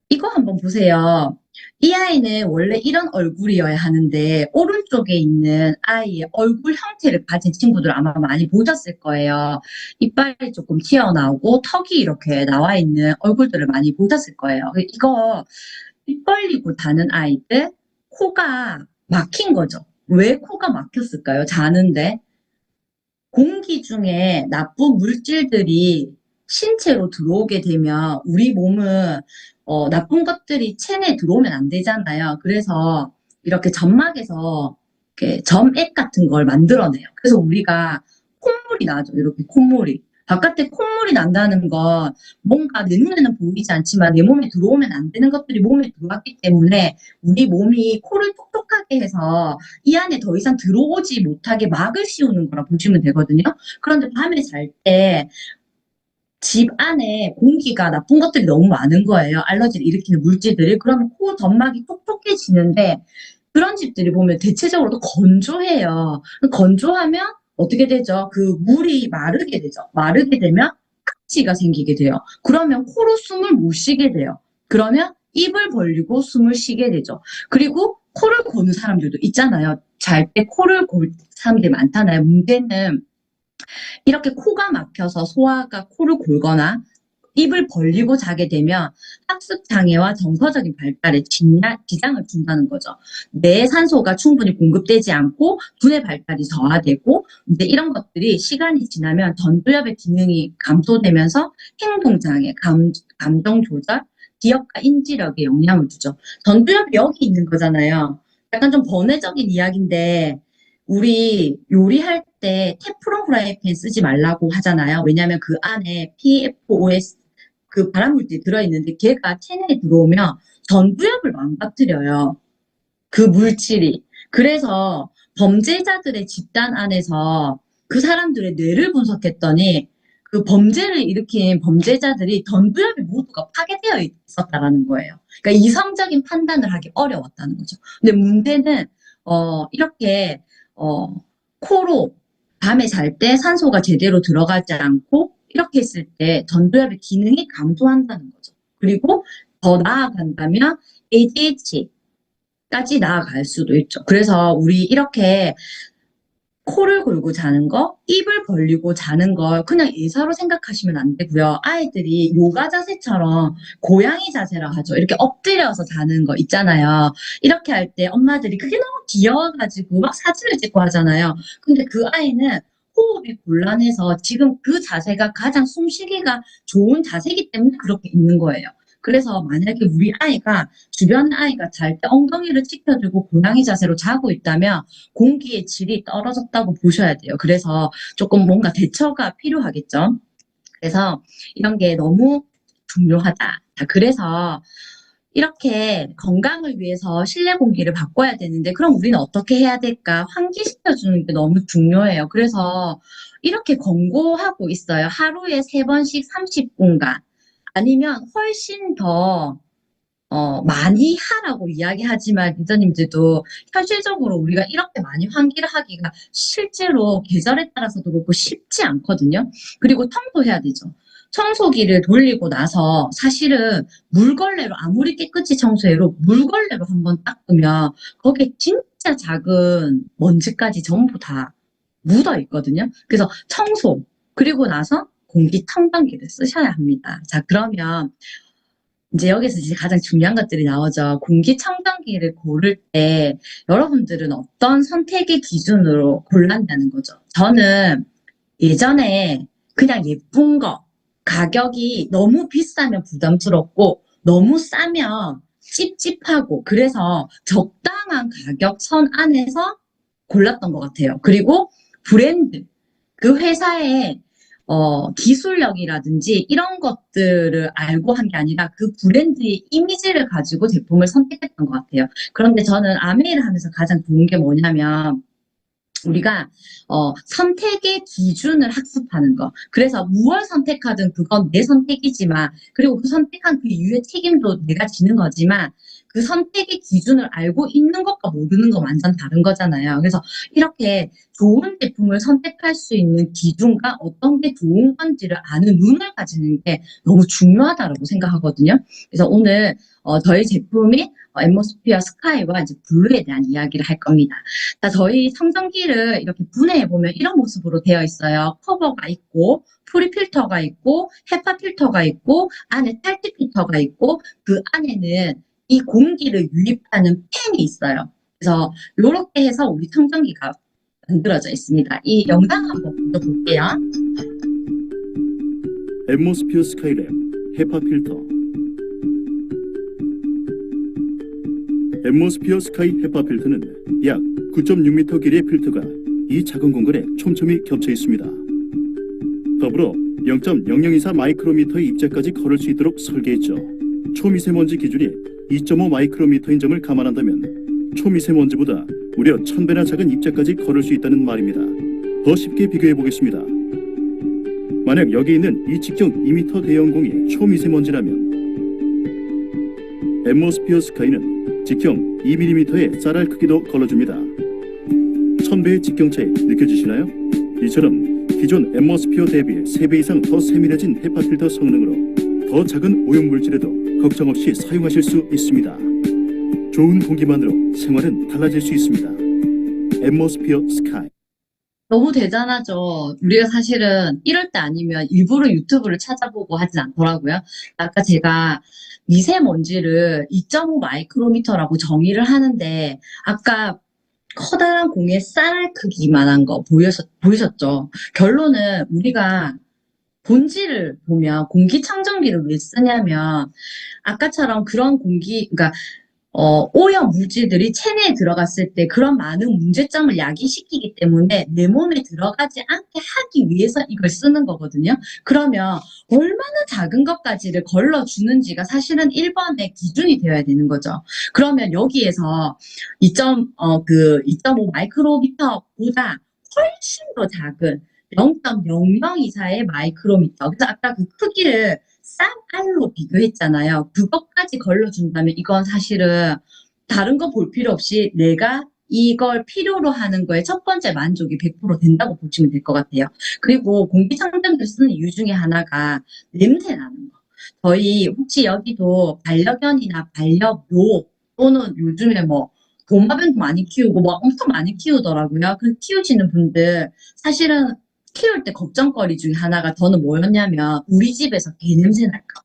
이거 한번 보세요. 이 아이는 원래 이런 얼굴이어야 하는데, 오른쪽에 있는 아이의 얼굴 형태를 가진 친구들 아마 많이 보셨을 거예요. 이빨이 조금 튀어나오고, 턱이 이렇게 나와 있는 얼굴들을 많이 보셨을 거예요. 이거 입 벌리고 자는 아이들, 코가 막힌 거죠. 왜 코가 막혔을까요? 자는데. 공기 중에 나쁜 물질들이 신체로 들어오게 되면 우리 몸은 나쁜 것들이 체내에 들어오면 안 되잖아요. 그래서 이렇게 점막에서 이렇게 점액 같은 걸 만들어내요. 그래서 우리가 콧물이 나죠. 이렇게 콧물이. 바깥에 콧물이 난다는 건 뭔가 내 눈에는 보이지 않지만 내 몸에 들어오면 안 되는 것들이 몸에 들어왔기 때문에 우리 몸이 코를 톡톡하게 해서 이 안에 더 이상 들어오지 못하게 막을 씌우는 거라 보시면 되거든요. 그런데 밤에 잘 때 집 안에 공기가 나쁜 것들이 너무 많은 거예요. 알러지를 일으키는 물질들이. 그러면 코 점막이 톡톡해지는데 그런 집들이 보면 대체적으로 또 건조해요. 건조하면 어떻게 되죠? 그 물이 마르게 되죠. 마르게 되면 각지가 생기게 돼요. 그러면 코로 숨을 못 쉬게 돼요. 그러면 입을 벌리고 숨을 쉬게 되죠. 그리고 코를 고는 사람들도 있잖아요. 잘 때 코를 골 사람들이 많잖아요. 문제는 이렇게 코가 막혀서 소화가 코를 골거나 입을 벌리고 자게 되면 학습 장애와 정서적인 발달에 지장을 준다는 거죠. 내 산소가 충분히 공급되지 않고 두뇌 발달이 저하되고 이제 이런 것들이 시간이 지나면 전두엽의 기능이 감소되면서 행동 장애, 감정 조절, 기억과 인지력에 영향을 주죠. 전두엽이 여기 있는 거잖아요. 약간 좀 번외적인 이야기인데 우리 요리할 때 테프론 프라이팬 쓰지 말라고 하잖아요. 왜냐하면 그 안에 PFOS 그 발암물질이 들어있는데 걔가 체내에 들어오면 전두엽을 망가뜨려요. 그 물질이. 그래서 범죄자들의 집단 안에서 그 사람들의 뇌를 분석했더니 그 범죄를 일으킨 범죄자들이 전두엽이 모두가 파괴되어 있었다라는 거예요. 그러니까 이성적인 판단을 하기 어려웠다는 거죠. 근데 문제는 이렇게 어, 코로 밤에 잘 때 산소가 제대로 들어가지 않고 이렇게 했을 때 전두엽의 기능이 감소한다는 거죠. 그리고 더 나아간다면 ADHD까지 나아갈 수도 있죠. 그래서 우리 이렇게 코를 골고 자는 거, 입을 벌리고 자는 걸 그냥 예사로 생각하시면 안 되고요. 아이들이 요가 자세처럼 고양이 자세라 하죠. 이렇게 엎드려서 자는 거 있잖아요. 이렇게 할 때 엄마들이 그게 너무 귀여워가지고 막 사진을 찍고 하잖아요. 근데 그 아이는 호흡이 곤란해서 지금 그 자세가 가장 숨쉬기가 좋은 자세이기 때문에 그렇게 있는 거예요. 그래서 만약에 우리 아이가 주변 아이가 잘 때 엉덩이를 치켜들고 고양이 자세로 자고 있다면 공기의 질이 떨어졌다고 보셔야 돼요. 그래서 조금 뭔가 대처가 필요하겠죠. 그래서 이런 게 너무 중요하다. 자, 그래서 이렇게 건강을 위해서 실내 공기를 바꿔야 되는데, 그럼 우리는 어떻게 해야 될까? 환기시켜주는 게 너무 중요해요. 그래서 이렇게 권고하고 있어요. 하루에 3번씩 30분간. 아니면 훨씬 더 많이 하라고 이야기하지만 리더님들도 현실적으로 우리가 이렇게 많이 환기를 하기가 실제로 계절에 따라서도 그렇고 쉽지 않거든요. 그리고 청소해야 되죠. 청소기를 돌리고 나서 사실은 물걸레로 아무리 깨끗이 청소해도 물걸레로 한번 닦으면 거기에 진짜 작은 먼지까지 전부 다 묻어 있거든요. 그래서 청소, 그리고 나서 공기청정기를 쓰셔야 합니다. 자, 그러면 이제 여기서 이제 가장 중요한 것들이 나오죠. 공기청정기를 고를 때 여러분들은 어떤 선택의 기준으로 골랐냐는 거죠. 저는 예전에 그냥 예쁜 거, 가격이 너무 비싸면 부담스럽고 너무 싸면 찝찝하고 그래서 적당한 가격 선 안에서 골랐던 것 같아요. 그리고 브랜드, 그 회사의 기술력이라든지 이런 것들을 알고 한 게 아니라 그 브랜드의 이미지를 가지고 제품을 선택했던 것 같아요. 그런데 저는 아메이를 하면서 가장 좋은 게 뭐냐면 우리가 선택의 기준을 학습하는 거. 그래서 무엇 선택하든 그건 내 선택이지만 그리고 그 선택한 그 이유의 책임도 내가 지는 거지만 그 선택의 기준을 알고 있는 것과 모르는 거 완전 다른 거잖아요. 그래서 이렇게 좋은 제품을 선택할 수 있는 기준과 어떤 게 좋은 건지를 아는 눈을 가지는 게 너무 중요하다고 생각하거든요. 그래서 오늘 저희 제품이 앰모스피어 스카이와 이제 블루에 대한 이야기를 할 겁니다. 자, 저희 청정기를 이렇게 분해해 보면 이런 모습으로 되어 있어요. 커버가 있고, 프리 필터가 있고, 헤파 필터가 있고, 안에 탈티 필터가 있고, 그 안에는 이 공기를 유입하는 팬이 있어요. 그래서 이렇게 해서 우리 청정기가 만들어져 있습니다. 이 영상 한번 먼저 볼게요.
앰모스피어 스카이랩 헤파 필터. 앰모스피어 스카이 헤파 필터는 약 9.6m 길이의 필터가 이 작은 공간에 촘촘히 겹쳐 있습니다. 더불어 0.0024 마이크로미터의 입자까지 걸을 수 있도록 설계했죠. 초미세먼지 기준이 2.5 마이크로미터인 점을 감안한다면 초미세먼지보다 무려 1000배나 작은 입자까지 걸을 수 있다는 말입니다. 더 쉽게 비교해 보겠습니다. 만약 여기 있는 이 직경 2m 대형 공이 초미세먼지라면 앰모스피어 스카이는 직경 2mm의 쌀알 크기도 걸러줍니다. 1000배의 직경 차이 느껴지시나요? 이처럼 기존 앰모스피어 대비 3배 이상 더 세밀해진 헤파 필터 성능으로 더 작은 오염물질에도 걱정 없이 사용하실 수 있습니다. 좋은 공기만으로 생활은 달라질 수 있습니다. 앰모스피어 스카이.
너무 대단하죠. 우리가 사실은 이럴 때 아니면 일부러 유튜브를 찾아보고 하진 않더라고요. 아까 제가 미세먼지를 2.5 마이크로미터라고 정의를 하는데, 아까 커다란 공의 쌀 크기만한 거 보이셨죠? 결론은 우리가 본질을 보면 공기청정기를 왜 쓰냐면, 아까처럼 그런 그러니까 오염 물질들이 체내에 들어갔을 때 그런 많은 문제점을 야기시키기 때문에 내 몸에 들어가지 않게 하기 위해서 이걸 쓰는 거거든요. 그러면 얼마나 작은 것까지를 걸러주는지가 사실은 1번의 기준이 되어야 되는 거죠. 그러면 여기에서 2.5 마이크로미터보다 훨씬 더 작은 0.0024의 마이크로미터. 그래서 아까 그 크기를 쌀알로 비교했잖아요. 그것까지 걸러준다면 이건 사실은 다른 거 볼 필요 없이 내가 이걸 필요로 하는 거에 첫 번째 만족이 100% 된다고 보시면 될 것 같아요. 그리고 공기청정기를 쓰는 이유 중에 하나가 냄새 나는 거. 저희 혹시 여기도 반려견이나 반려묘 또는 요즘에 뭐 도마뱀도 많이 키우고 뭐 엄청 많이 키우더라고요. 그 키우시는 분들 사실은 키울 때 걱정거리 중에 하나가 저는 뭐였냐면 우리 집에서 개 냄새 날까?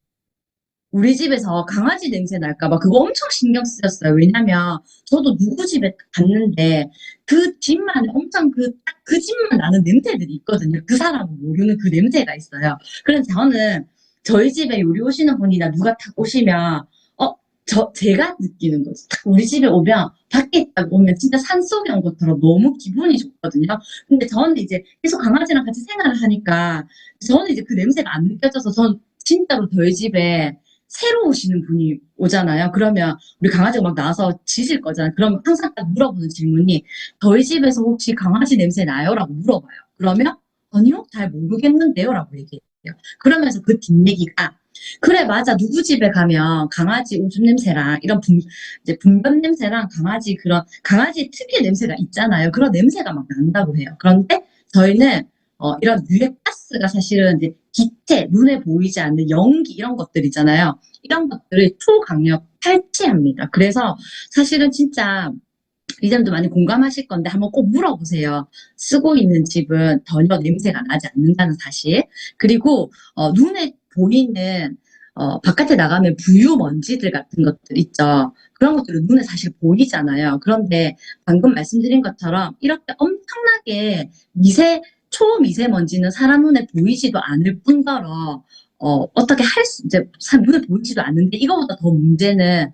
우리 집에서 강아지 냄새 날까 봐 그거 엄청 신경 쓰였어요. 왜냐면 저도 누구 집에 갔는데 그 집만 엄청 그 집만 나는 냄새들이 있거든요. 그 사람은 모르는 그 냄새가 있어요. 그래서 저는 저희 집에 요리 오시는 분이나 누가 탁 오시면 제가 느끼는 거지. 딱 우리 집에 오면 밖에 딱 오면 진짜 산속에 온 것처럼 너무 기분이 좋거든요. 근데 저는 이제 계속 강아지랑 같이 생활을 하니까 저는 이제 그 냄새가 안 느껴져서 전 진짜로 저희 집에 새로 오시는 분이 오잖아요. 그러면 우리 강아지가 막 나와서 짖을 거잖아요. 그럼 항상 딱 물어보는 질문이 저희 집에서 혹시 강아지 냄새 나요? 라고 물어봐요. 그러면 아니요, 잘 모르겠는데요? 라고 얘기해요. 그러면서 그 뒷얘기가 그래, 맞아. 누구 집에 가면 강아지 오줌 냄새랑 이런 이제 분변 냄새랑 강아지 특유의 냄새가 있잖아요. 그런 냄새가 막 난다고 해요. 그런데 저희는 이런 유해가스가 사실은 이제 기체, 눈에 보이지 않는 연기 이런 것들 있잖아요. 이런 것들을 초강력 탈취합니다. 그래서 사실은 진짜 이점도 많이 공감하실 건데 한번 꼭 물어보세요. 쓰고 있는 집은 전혀 냄새가 나지 않는다는 사실. 그리고 눈에 보이는 바깥에 나가면 부유 먼지들 같은 것들 있죠. 그런 것들은 눈에 사실 보이잖아요. 그런데 방금 말씀드린 것처럼 이렇게 엄청나게 초미세먼지는 사람 눈에 보이지도 않을 뿐더러 어떻게 이제 눈에 보이지도 않는데 이거보다 더 문제는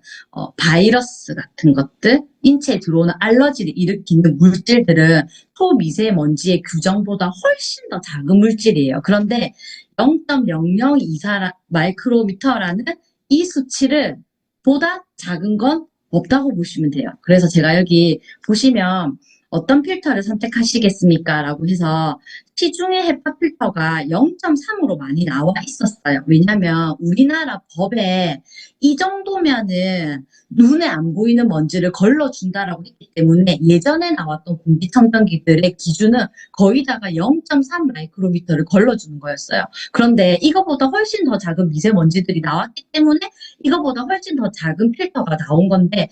바이러스 같은 것들, 인체에 들어오는 알러지를 일으키는 물질들은 초미세먼지의 규정보다 훨씬 더 작은 물질이에요. 그런데 0.0024 마이크로미터라는 이 수치를 보다 작은 건 없다고 보시면 돼요. 그래서 제가 여기 보시면 어떤 필터를 선택하시겠습니까? 라고 해서 시중에 헤파 필터가 0.3으로 많이 나와 있었어요. 왜냐면 우리나라 법에 이 정도면은 눈에 안 보이는 먼지를 걸러준다라고 했기 때문에 예전에 나왔던 공기청정기들의 기준은 거의다가 0.3 마이크로미터를 걸러주는 거였어요. 그런데 이거보다 훨씬 더 작은 미세먼지들이 나왔기 때문에 이거보다 훨씬 더 작은 필터가 나온 건데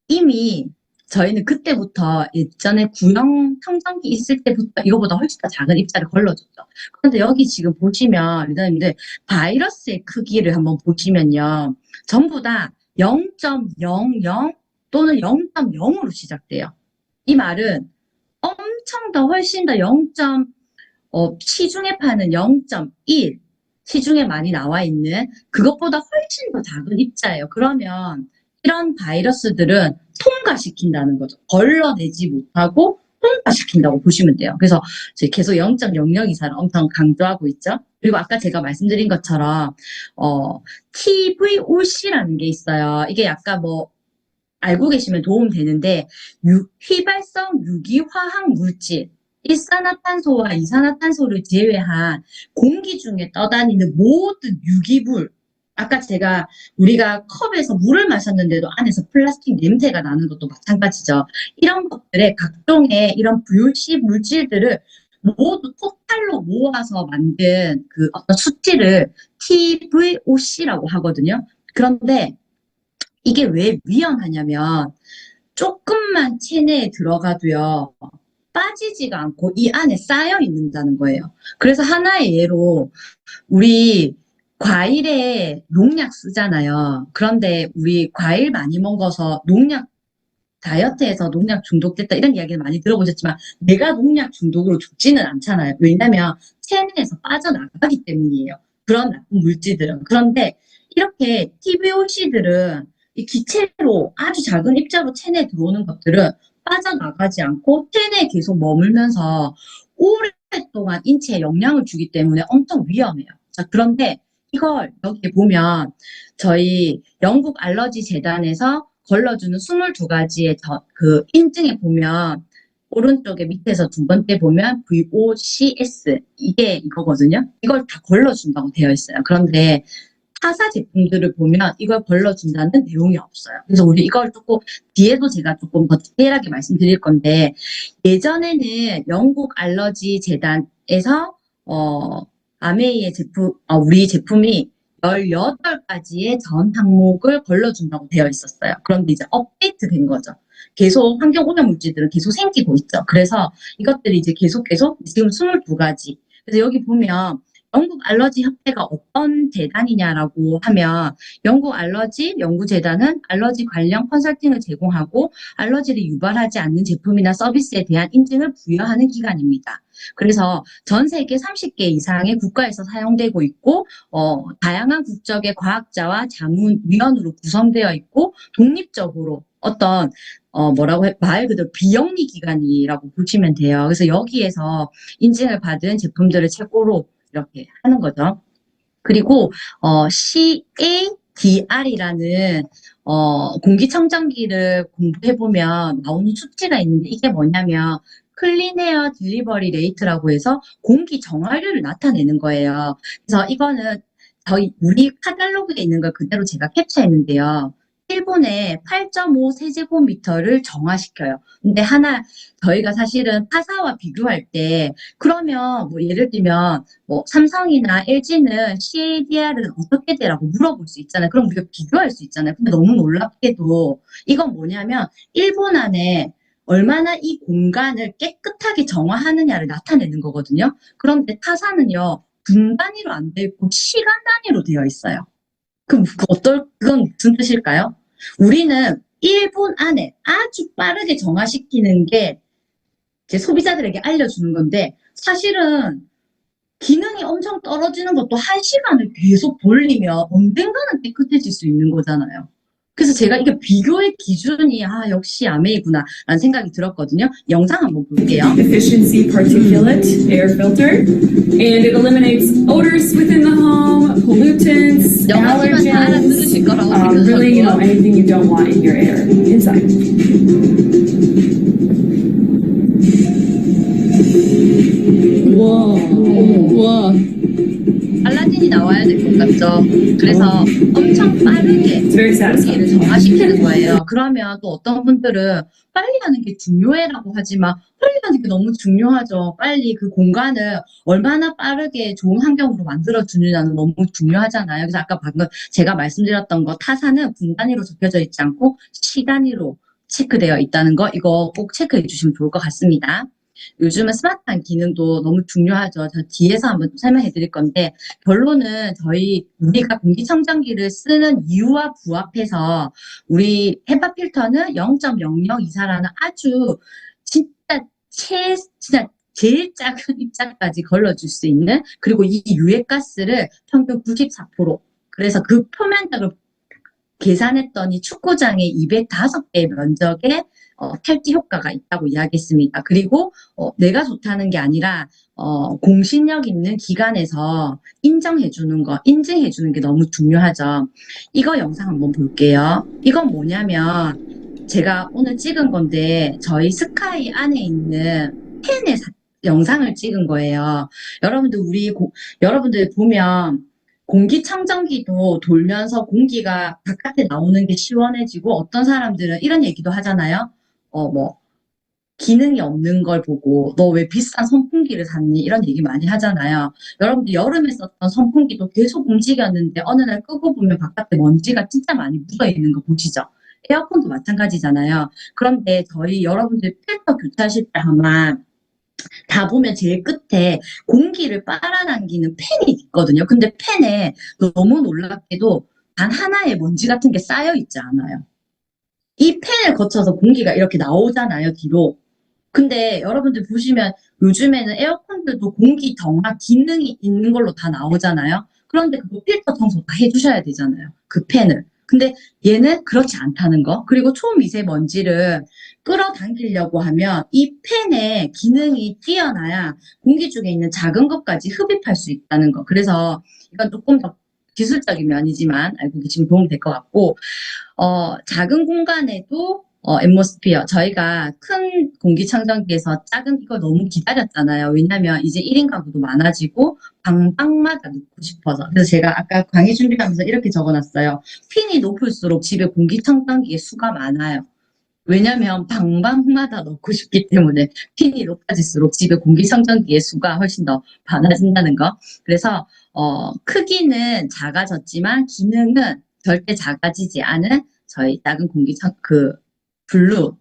이미 저희는 그때부터 예전에 구형 청정기 있을 때부터 이거보다 훨씬 더 작은 입자를 걸러줬죠. 그런데 여기 지금 보시면 리더님들 바이러스의 크기를 한번 보시면요. 전부 다 0.00 또는 0.0으로 시작돼요. 이 말은 엄청 더 훨씬 더 시중에 파는 0.1 시중에 많이 나와 있는 그것보다 훨씬 더 작은 입자예요. 그러면 이런 바이러스들은 통과시킨다는 거죠. 걸러내지 못하고 통과시킨다고 보시면 돼요. 그래서 저희 계속 0.00 이상을 엄청 강조하고 있죠. 그리고 아까 제가 말씀드린 것처럼 TVOC라는 게 있어요. 이게 약간 뭐 알고 계시면 도움 되는데 휘발성 유기화학 물질 일산화탄소와 이산화탄소를 제외한 공기 중에 떠다니는 모든 유기물 아까 우리가 컵에서 물을 마셨는데도 안에서 플라스틱 냄새가 나는 것도 마찬가지죠. 이런 것들의 각종의 이런 VOC 물질들을 모두 토탈로 모아서 만든 그 어떤 수치를 TVOC라고 하거든요. 그런데 이게 왜 위험하냐면 조금만 체내에 들어가도요. 빠지지가 않고 이 안에 쌓여 있는다는 거예요. 그래서 하나의 예로 우리 과일에 농약 쓰잖아요. 그런데 우리 과일 많이 먹어서 다이어트에서 농약 중독됐다 이런 이야기를 많이 들어보셨지만 내가 농약 중독으로 죽지는 않잖아요. 왜냐면 체내에서 빠져나가기 때문이에요. 그런 나쁜 물질들은. 그런데 이렇게 TVOC들은 이 기체로 아주 작은 입자로 체내에 들어오는 것들은 빠져나가지 않고 체내에 계속 머물면서 오랫동안 인체에 영향을 주기 때문에 엄청 위험해요. 자, 그런데 이걸 여기 보면 저희 영국 알러지 재단에서 걸러주는 22가지의 그 인증에 보면 오른쪽에 밑에서 두 번째 보면 VOCs 이게 이거거든요. 이걸 다 걸러준다고 되어 있어요. 그런데 타사 제품들을 보면 이걸 걸러준다는 내용이 없어요. 그래서 우리 이걸 조금 뒤에도 제가 조금 더 디테일하게 말씀드릴 건데 예전에는 영국 알러지 재단에서 아메이의 우리 제품이 18가지의 전 항목을 걸러준다고 되어 있었어요. 그런데 이제 업데이트 된 거죠. 계속 환경 오염 물질들은 계속 생기고 있죠. 그래서 이것들이 이제 계속 지금 22가지. 그래서 여기 보면 영국 알러지 협회가 어떤 재단이냐라고 하면 영국 알러지 연구재단은 알러지 관련 컨설팅을 제공하고 알러지를 유발하지 않는 제품이나 서비스에 대한 인증을 부여하는 기관입니다. 그래서 전 세계 30개 이상의 국가에서 사용되고 있고 다양한 국적의 과학자와 자문위원으로 구성되어 있고 독립적으로 어떤 말 그대로 비영리 기관이라고 보시면 돼요. 그래서 여기에서 인증을 받은 제품들을 최고로 이렇게 하는 거죠. 그리고 CADR이라는 공기청정기를 공부해보면 나오는 수치가 있는데 이게 뭐냐면 클린에어 딜리버리 레이트라고 해서 공기 정화율을 나타내는 거예요. 그래서 이거는 우리 카탈로그에 있는 걸 그대로 제가 캡처했는데요. 1분에 8.5 세제곱미터를 정화시켜요. 근데 저희가 사실은 타사와 비교할 때, 그러면 뭐 예를 들면, 삼성이나 LG는 CADR은 어떻게 되라고 물어볼 수 있잖아요. 그럼 우리가 비교할 수 있잖아요. 근데 너무 놀랍게도, 이건 뭐냐면, 1분 안에 얼마나 이 공간을 깨끗하게 정화하느냐를 나타내는 거거든요. 그런데 타사는요, 분 단위로 안 돼 있고 시간 단위로 되어 있어요. 그건 무슨 뜻일까요? 우리는 1분 안에 아주 빠르게 정화시키는 게 이제 소비자들에게 알려주는 건데 사실은 기능이 엄청 떨어지는 것도 1시간을 계속 돌리면 언젠가는 깨끗해질 수 있는 거잖아요. 그래서 제가 이게 비교의 기준이 역시 아메이구나 라는 생각이 들었거든요. 영상 한번 볼게요.
Efficiency particulate air filter, and it eliminates odors within the home, pollutants,
영어지만 다 알아들으실 거라고
really,
생각하고
anything you don't want in your air inside. 와.
알라딘이 나와야 될 것 같죠? 그래서 엄청 빠르게
It's very satisfying.
공기를 정화시키는 거예요. 그러면 또 어떤 분들은 빨리 하는 게 중요해라고 하지만 빨리 하는 게 너무 중요하죠. 빨리 그 공간을 얼마나 빠르게 좋은 환경으로 만들어주느냐는 너무 중요하잖아요. 그래서 아까 방금 제가 말씀드렸던 거 타사는 분 단위로 적혀져 있지 않고 시 단위로 체크되어 있다는 거 이거 꼭 체크해 주시면 좋을 것 같습니다. 요즘은 스마트한 기능도 너무 중요하죠. 저 뒤에서 한번 또 설명해 드릴 건데 결론은 우리가 공기청정기를 쓰는 이유와 부합해서 우리 헤파 필터는 0.00 이사라는 아주 진짜 제일 작은 입자까지 걸러줄 수 있는 그리고 이 유해가스를 평균 94% 그래서 그 표면적을 계산했더니 축구장의 205배 면적에 탈지 효과가 있다고 이야기했습니다. 그리고 내가 좋다는 게 아니라 공신력 있는 기관에서 인정해주는 거, 인증해주는 게 너무 중요하죠. 이거 영상 한번 볼게요. 이건 뭐냐면 제가 오늘 찍은 건데 저희 스카이 안에 있는 펜의 영상을 찍은 거예요. 여러분들 보면 공기청정기도 돌면서 공기가 바깥에 나오는 게 시원해지고 어떤 사람들은 이런 얘기도 하잖아요. 기능이 없는 걸 보고 너 왜 비싼 선풍기를 샀니? 이런 얘기 많이 하잖아요. 여러분들 여름에 썼던 선풍기도 계속 움직였는데 어느 날 끄고 보면 바깥에 먼지가 진짜 많이 묻어 있는 거 보시죠? 에어컨도 마찬가지잖아요. 그런데 여러분들 필터 교체하실 때 아마 다 보면 제일 끝에 공기를 빨아당기는 팬이 있거든요. 근데 팬에 너무 놀랍게도 단 하나의 먼지 같은 게 쌓여 있지 않아요. 이 팬을 거쳐서 공기가 이렇게 나오잖아요, 뒤로. 근데 여러분들 보시면 요즘에는 에어컨들도 공기 정화 기능이 있는 걸로 다 나오잖아요. 그런데 그거 필터 청소 다 해주셔야 되잖아요. 그 팬을. 근데 얘는 그렇지 않다는 거. 그리고 초미세먼지를 끌어당기려고 하면 이 팬의 기능이 뛰어나야 공기 중에 있는 작은 것까지 흡입할 수 있다는 거. 그래서 이건 조금 더 기술적인 면이지만 알고 계시면 도움 될 것 같고 작은 공간에도 앰모스피어 저희가 큰 공기청정기에서 작은 이거 너무 기다렸잖아요. 왜냐면 이제 1인 가구도 많아지고 방방마다 넣고 싶어서. 그래서 제가 아까 강의 준비하면서 이렇게 적어놨어요. 핀이 높을수록 집에 공기청정기의 수가 많아요. 왜냐면 방방마다 넣고 싶기 때문에 핀이 높아질수록 집에 공기청정기의 수가 훨씬 더 많아진다는 거. 그래서 크기는 작아졌지만 기능은 절대 작아지지 않은 저희 작은 블루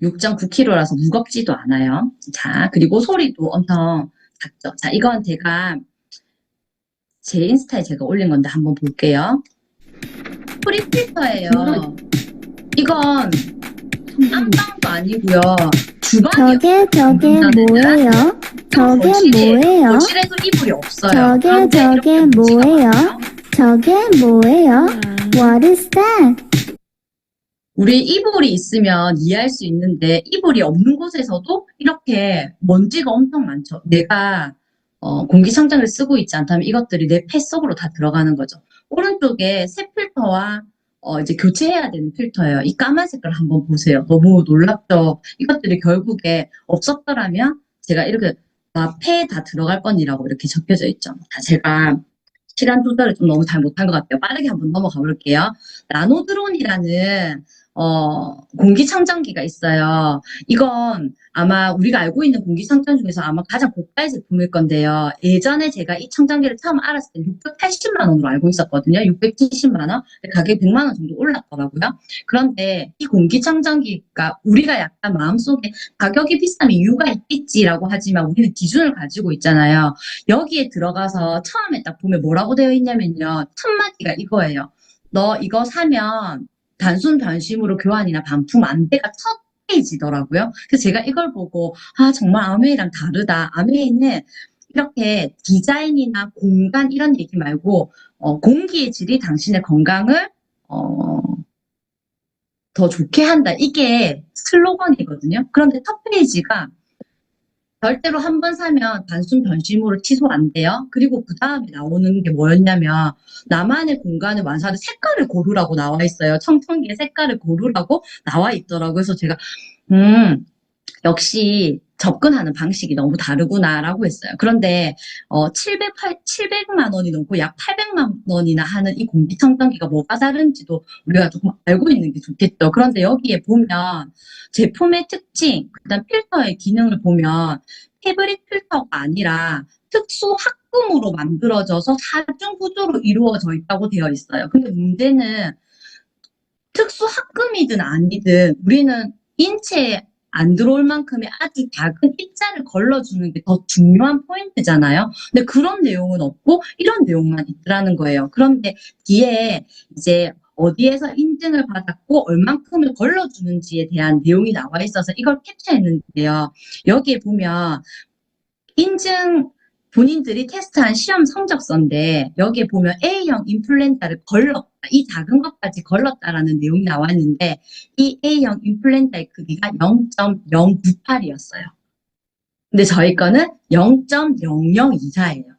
6.9kg라서 무겁지도 않아요. 자, 그리고 소리도 엄청 작죠. 자, 이건 제 인스타에 제가 올린 건데 한번 볼게요. 프리 필터예요. 이건 안방도 아니고요. 주방이요.
저게 뭐예요? 저게 뭐예요?
거실에도 이불이 없어요.
저게
그런데 이렇게 문지가
뭐예요?
많아요.
저게 뭐예요? What is that?
우리 이불이 있으면 이해할 수 있는데 이불이 없는 곳에서도 이렇게 먼지가 엄청 많죠. 내가 공기청정기를 쓰고 있지 않다면 이것들이 내 폐 속으로 다 들어가는 거죠. 오른쪽에 새 필터와 이제 교체해야 되는 필터예요. 이 까만 색깔 한번 보세요. 너무 놀랍죠? 이것들이 결국에 없었더라면 제가 이렇게 폐에 다 들어갈 거니라고 이렇게 적혀져 있죠. 제가 시간 조절을 좀 너무 잘 못한 것 같아요. 빠르게 한번 넘어가 볼게요. 나노드론이라는 공기청정기가 있어요. 이건 아마 우리가 알고 있는 공기청정 중에서 아마 가장 고가의 제품일 건데요. 예전에 제가 이 청정기를 처음 알았을 때 680만 원으로 알고 있었거든요. 670만 원. 가격이 100만 원 정도 올랐더라고요. 그런데 이 공기청정기가 우리가 약간 마음속에 가격이 비싼 이유가 있겠지라고 하지만 우리는 기준을 가지고 있잖아요. 여기에 들어가서 처음에 딱 보면 뭐라고 되어 있냐면요. 첫 마디가 이거예요. 너 이거 사면 단순 변심으로 교환이나 반품 안돼가 첫 페이지더라고요. 그래서 제가 이걸 보고 정말 아메이랑 다르다. 아메이는 이렇게 디자인이나 공간 이런 얘기 말고 공기의 질이 당신의 건강을 더 좋게 한다. 이게 슬로건이거든요. 그런데 첫 페이지가 절대로 한 번 사면 단순 변심으로 취소 안 돼요. 그리고 그 다음에 나오는 게 뭐였냐면 나만의 공간을 완성하는 색깔을 고르라고 나와 있어요. 청청기의 색깔을 고르라고 나와 있더라고요. 그래서 제가 역시 접근하는 방식이 너무 다르구나라고 했어요. 그런데 700만 원이 넘고 약 800만 원이나 하는 이 공기청정기가 뭐가 다른지도 우리가 조금 알고 있는 게 좋겠죠. 그런데 여기에 보면 제품의 특징, 그다음 필터의 기능을 보면 패브릭 필터가 아니라 특수 합금으로 만들어져서 사중 구조로 이루어져 있다고 되어 있어요. 근데 문제는 특수 합금이든 아니든 우리는 인체에 안 들어올 만큼의 아주 작은 입자를 걸러주는 게 더 중요한 포인트잖아요. 근데 그런 내용은 없고 이런 내용만 있더라는 거예요. 그런데 뒤에 이제 어디에서 인증을 받았고 얼만큼을 걸러주는지에 대한 내용이 나와 있어서 이걸 캡처했는데요. 여기에 보면 인증 본인들이 테스트한 시험 성적서인데 여기에 보면 A형 임플란트를 걸렀다. 이 작은 것까지 걸렀다라는 내용이 나왔는데 이 A형 임플란트의 크기가 0.098이었어요. 근데 저희 거는 0.0024예요.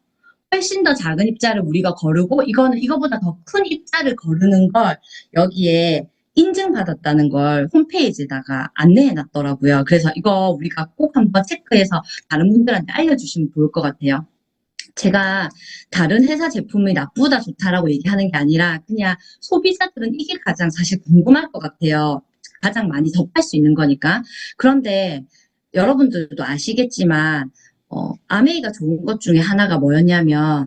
훨씬 더 작은 입자를 우리가 거르고 이거는 이거보다 더 큰 입자를 거르는 걸 여기에 인증받았다는 걸 홈페이지에다가 안내해 놨더라고요. 그래서 이거 우리가 꼭 한번 체크해서 다른 분들한테 알려주시면 좋을 것 같아요. 제가 다른 회사 제품이 나쁘다 좋다라고 얘기하는 게 아니라 그냥 소비자들은 이게 가장 사실 궁금할 것 같아요. 가장 많이 접할 수 있는 거니까. 그런데 여러분들도 아시겠지만 아메이가 좋은 것 중에 하나가 뭐였냐면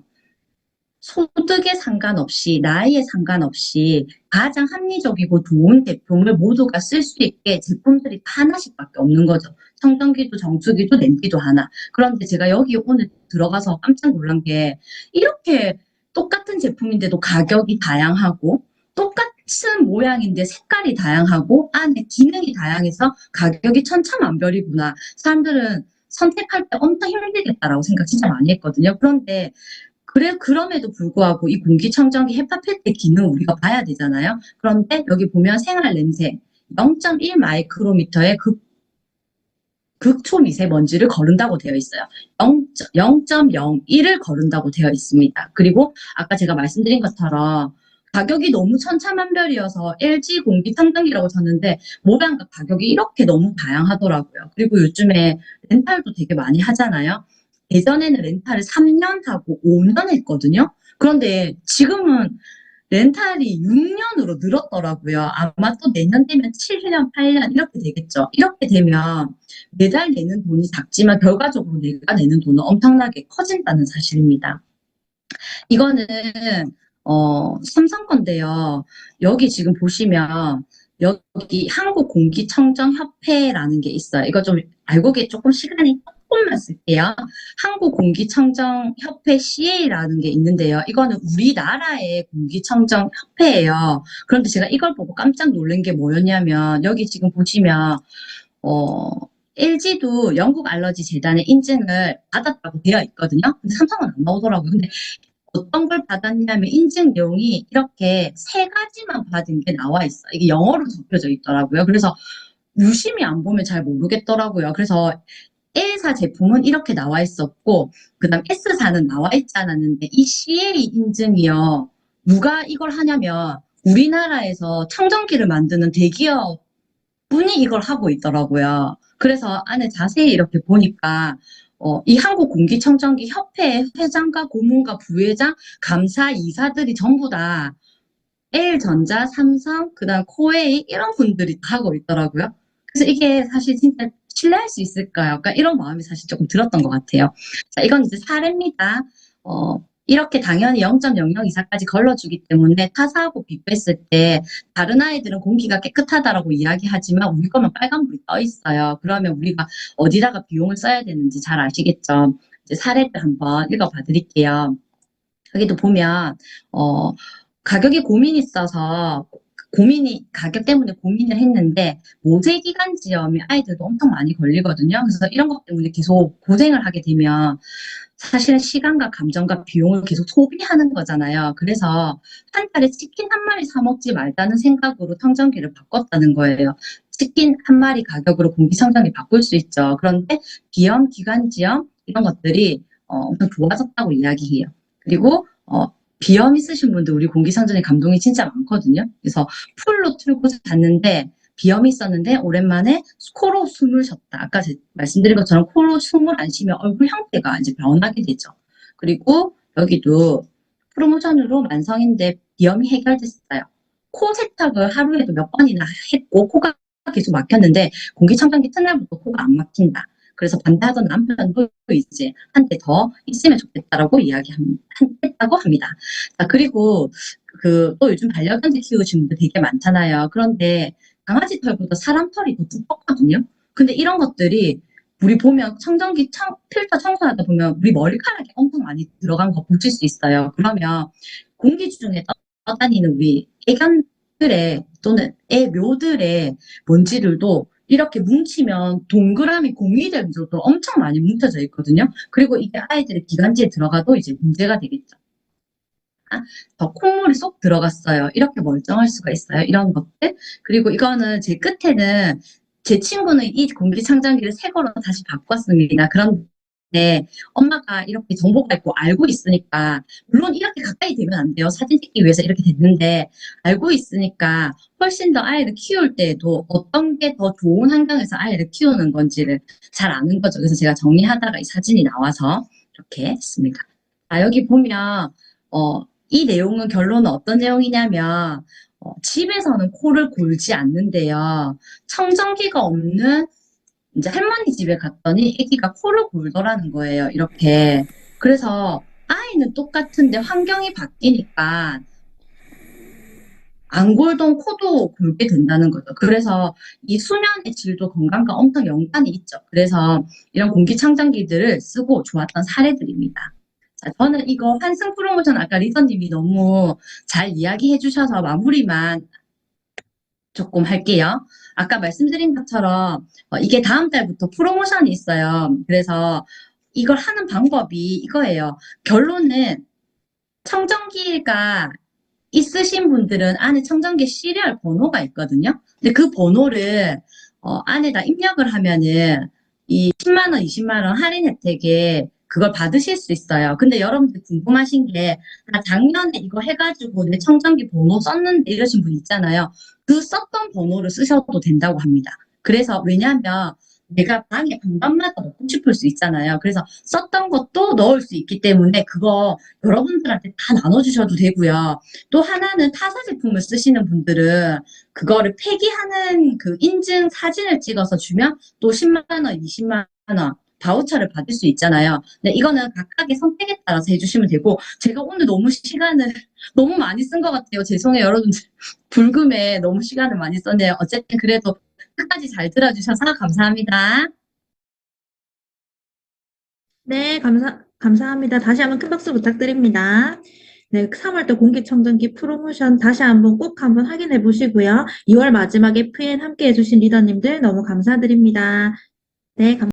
소득에 상관없이 나이에 상관없이 가장 합리적이고 좋은 제품을 모두가 쓸 수 있게 제품들이 다 하나씩밖에 없는 거죠. 청정기도 정수기도 냄비도 하나. 그런데 제가 여기 오늘 들어가서 깜짝 놀란 게 이렇게 똑같은 제품인데도 가격이 다양하고 똑같은 모양인데 색깔이 다양하고 안에 기능이 다양해서 가격이 천차만별이구나. 사람들은 선택할 때 엄청 힘들겠다라고 생각 진짜 많이 했거든요. 그럼에도 불구하고 이 공기청정기 헤파 필터 기능 우리가 봐야 되잖아요. 그런데 여기 보면 생활 냄새 0.1 마이크로미터의 극초미세먼지를 거른다고 되어 있어요. 0.01을 거른다고 되어 있습니다. 그리고 아까 제가 말씀드린 것처럼 가격이 너무 천차만별이어서 LG 공기청정기라고 쳤는데 모양과 가격이 이렇게 너무 다양하더라고요. 그리고 요즘에 렌탈도 되게 많이 하잖아요. 예전에는 렌탈을 3년 하고 5년 했거든요. 그런데 지금은 렌탈이 6년으로 늘었더라고요. 아마 또 내년 되면 7년, 8년 이렇게 되겠죠. 이렇게 되면 매달 내는 돈이 작지만 결과적으로 내가 내는 돈은 엄청나게 커진다는 사실입니다. 이거는 삼성 건데요. 여기 지금 보시면 여기 한국공기청정협회라는 게 있어요. 이거 좀 알고 조금 시간이 조금만 쓸게요. 한국공기청정협회 CA라는 게 있는데요. 이거는 우리나라의 공기청정협회예요. 그런데 제가 이걸 보고 깜짝 놀란 게 뭐였냐면 여기 지금 보시면 LG도 영국 알러지 재단의 인증을 받았다고 되어 있거든요. 근데 삼성은 안 나오더라고요. 근데 어떤 걸 받았냐면 인증 내용이 이렇게 3가지만 받은 게 나와 있어요. 이게 영어로 적혀져 있더라고요. 그래서 유심히 안 보면 잘 모르겠더라고요. 그래서 A사 제품은 이렇게 나와 있었고 그다음 S사는 나와 있지 않았는데 이 CA 인증이요. 누가 이걸 하냐면 우리나라에서 청정기를 만드는 대기업 분이 이걸 하고 있더라고요. 그래서 안에 자세히 이렇게 보니까 이 한국공기청정기 협회 회장과 고문과 부회장, 감사, 이사들이 전부 다 L전자, 삼성, 그다음 코웨이 이런 분들이 다 하고 있더라고요. 그래서 이게 사실 진짜 신뢰할 수 있을까요? 그러니까 이런 마음이 사실 조금 들었던 것 같아요. 자, 이건 이제 사례입니다. 이렇게 당연히 0.004까지 걸러주기 때문에 타사하고 비교했을 때 다른 아이들은 공기가 깨끗하다라고 이야기하지만 우리 거만 빨간불이 떠 있어요. 그러면 우리가 어디다가 비용을 써야 되는지 잘 아시겠죠? 이제 사례를 한번 읽어봐 드릴게요. 여기도 보면 가격에 고민이 있어서 가격 때문에 고민을 했는데 모세기관지염이 아이들도 엄청 많이 걸리거든요. 그래서 이런 것 때문에 계속 고생을 하게 되면 사실은 시간과 감정과 비용을 계속 소비하는 거잖아요. 그래서 한 달에 치킨 한 마리 사 먹지 말자는 생각으로 청정기를 바꿨다는 거예요. 치킨 한 마리 가격으로 공기청정기 바꿀 수 있죠. 그런데 비염, 기관지염 이런 것들이 엄청 좋아졌다고 이야기해요. 그리고 비염 있으신 분들 우리 공기청정기 감동이 진짜 많거든요. 그래서 풀로 틀고 잤는데 비염이 있었는데 오랜만에 코로 숨을 쉬었다. 아까 말씀드린 것처럼 코로 숨을 안 쉬면 얼굴 형태가 이제 변하게 되죠. 그리고 여기도 프로모션으로 만성인데 비염이 해결됐어요. 코 세탁을 하루에도 몇 번이나 했고 코가 계속 막혔는데 공기청정기 튼 날부터 코가 안 막힌다. 그래서 반대하던 남편도 이제 한 대 더 있으면 좋겠다라고 했다고 합니다. 자, 그리고 또 요즘 반려견들 키우시는 분들 되게 많잖아요. 그런데 강아지 털보다 사람 털이 더 두껍거든요. 근데 이런 것들이 우리 보면 필터 청소하다 보면 우리 머리카락이 엄청 많이 들어간 거 보실 수 있어요. 그러면 공기 중에 떠다니는 우리 애견들의 또는 애묘들의 먼지들도 이렇게 뭉치면 동그라미 공이들 정도 엄청 많이 뭉쳐져 있거든요. 그리고 이게 아이들의 기관지에 들어가도 이제 문제가 되겠죠. 더 콧물이 쏙 들어갔어요. 이렇게 멀쩡할 수가 있어요. 이런 것들. 그리고 이거는 제 끝에는 제 친구는 이 공기청정기를 새 거로 다시 바꿨습니다. 그런데 엄마가 이렇게 정보가 있고 알고 있으니까 물론 이렇게 가까이 되면 안 돼요. 사진 찍기 위해서 이렇게 됐는데 알고 있으니까 훨씬 더 아이를 키울 때에도 어떤 게 더 좋은 환경에서 아이를 키우는 건지를 잘 아는 거죠. 그래서 제가 정리하다가 이 사진이 나와서 이렇게 했습니다. 자, 여기 보면 이 내용은 결론은 어떤 내용이냐면 집에서는 코를 골지 않는데요. 청정기가 없는 이제 할머니 집에 갔더니 아기가 코를 골더라는 거예요. 이렇게. 그래서 아이는 똑같은데 환경이 바뀌니까 안 골던 코도 골게 된다는 거죠. 그래서 이 수면의 질도 건강과 엄청 연관이 있죠. 그래서 이런 공기청정기들을 쓰고 좋았던 사례들입니다. 자, 저는 이거 환승 프로모션 아까 리더님이 너무 잘 이야기해 주셔서 마무리만 조금 할게요. 아까 말씀드린 것처럼 이게 다음 달부터 프로모션이 있어요. 그래서 이걸 하는 방법이 이거예요. 결론은 청정기가 있으신 분들은 안에 청정기 시리얼 번호가 있거든요. 근데 그 번호를 안에다 입력을 하면은 이 10만 원, 20만 원 할인 혜택에 그걸 받으실 수 있어요. 근데 여러분들 궁금하신 게, 나 작년에 이거 해가지고 내 청정기 번호 썼는데 이러신 분 있잖아요. 그 썼던 번호를 쓰셔도 된다고 합니다. 그래서 왜냐하면 내가 방에 방방마다 넣고 싶을 수 있잖아요. 그래서 썼던 것도 넣을 수 있기 때문에 그거 여러분들한테 다 나눠주셔도 되고요. 또 하나는 타사 제품을 쓰시는 분들은 그거를 폐기하는 그 인증 사진을 찍어서 주면 또 10만 원, 20만 원 바우처를 받을 수 있잖아요. 근데 이거는 각각의 선택에 따라서 해주시면 되고, 제가 오늘 너무 시간을 너무 많이 쓴 것 같아요. 죄송해요, 여러분들. 불금에 너무 시간을 많이 썼네요. 어쨌든 그래도 끝까지 잘 들어주셔서 감사합니다.
네, 감사합니다. 다시 한번 큰 박수 부탁드립니다. 네, 3월달 공기청정기 프로모션 다시 한번 꼭 한번 확인해 보시고요. 2월 마지막에 PN 함께 해주신 리더님들 너무 감사드립니다. 네,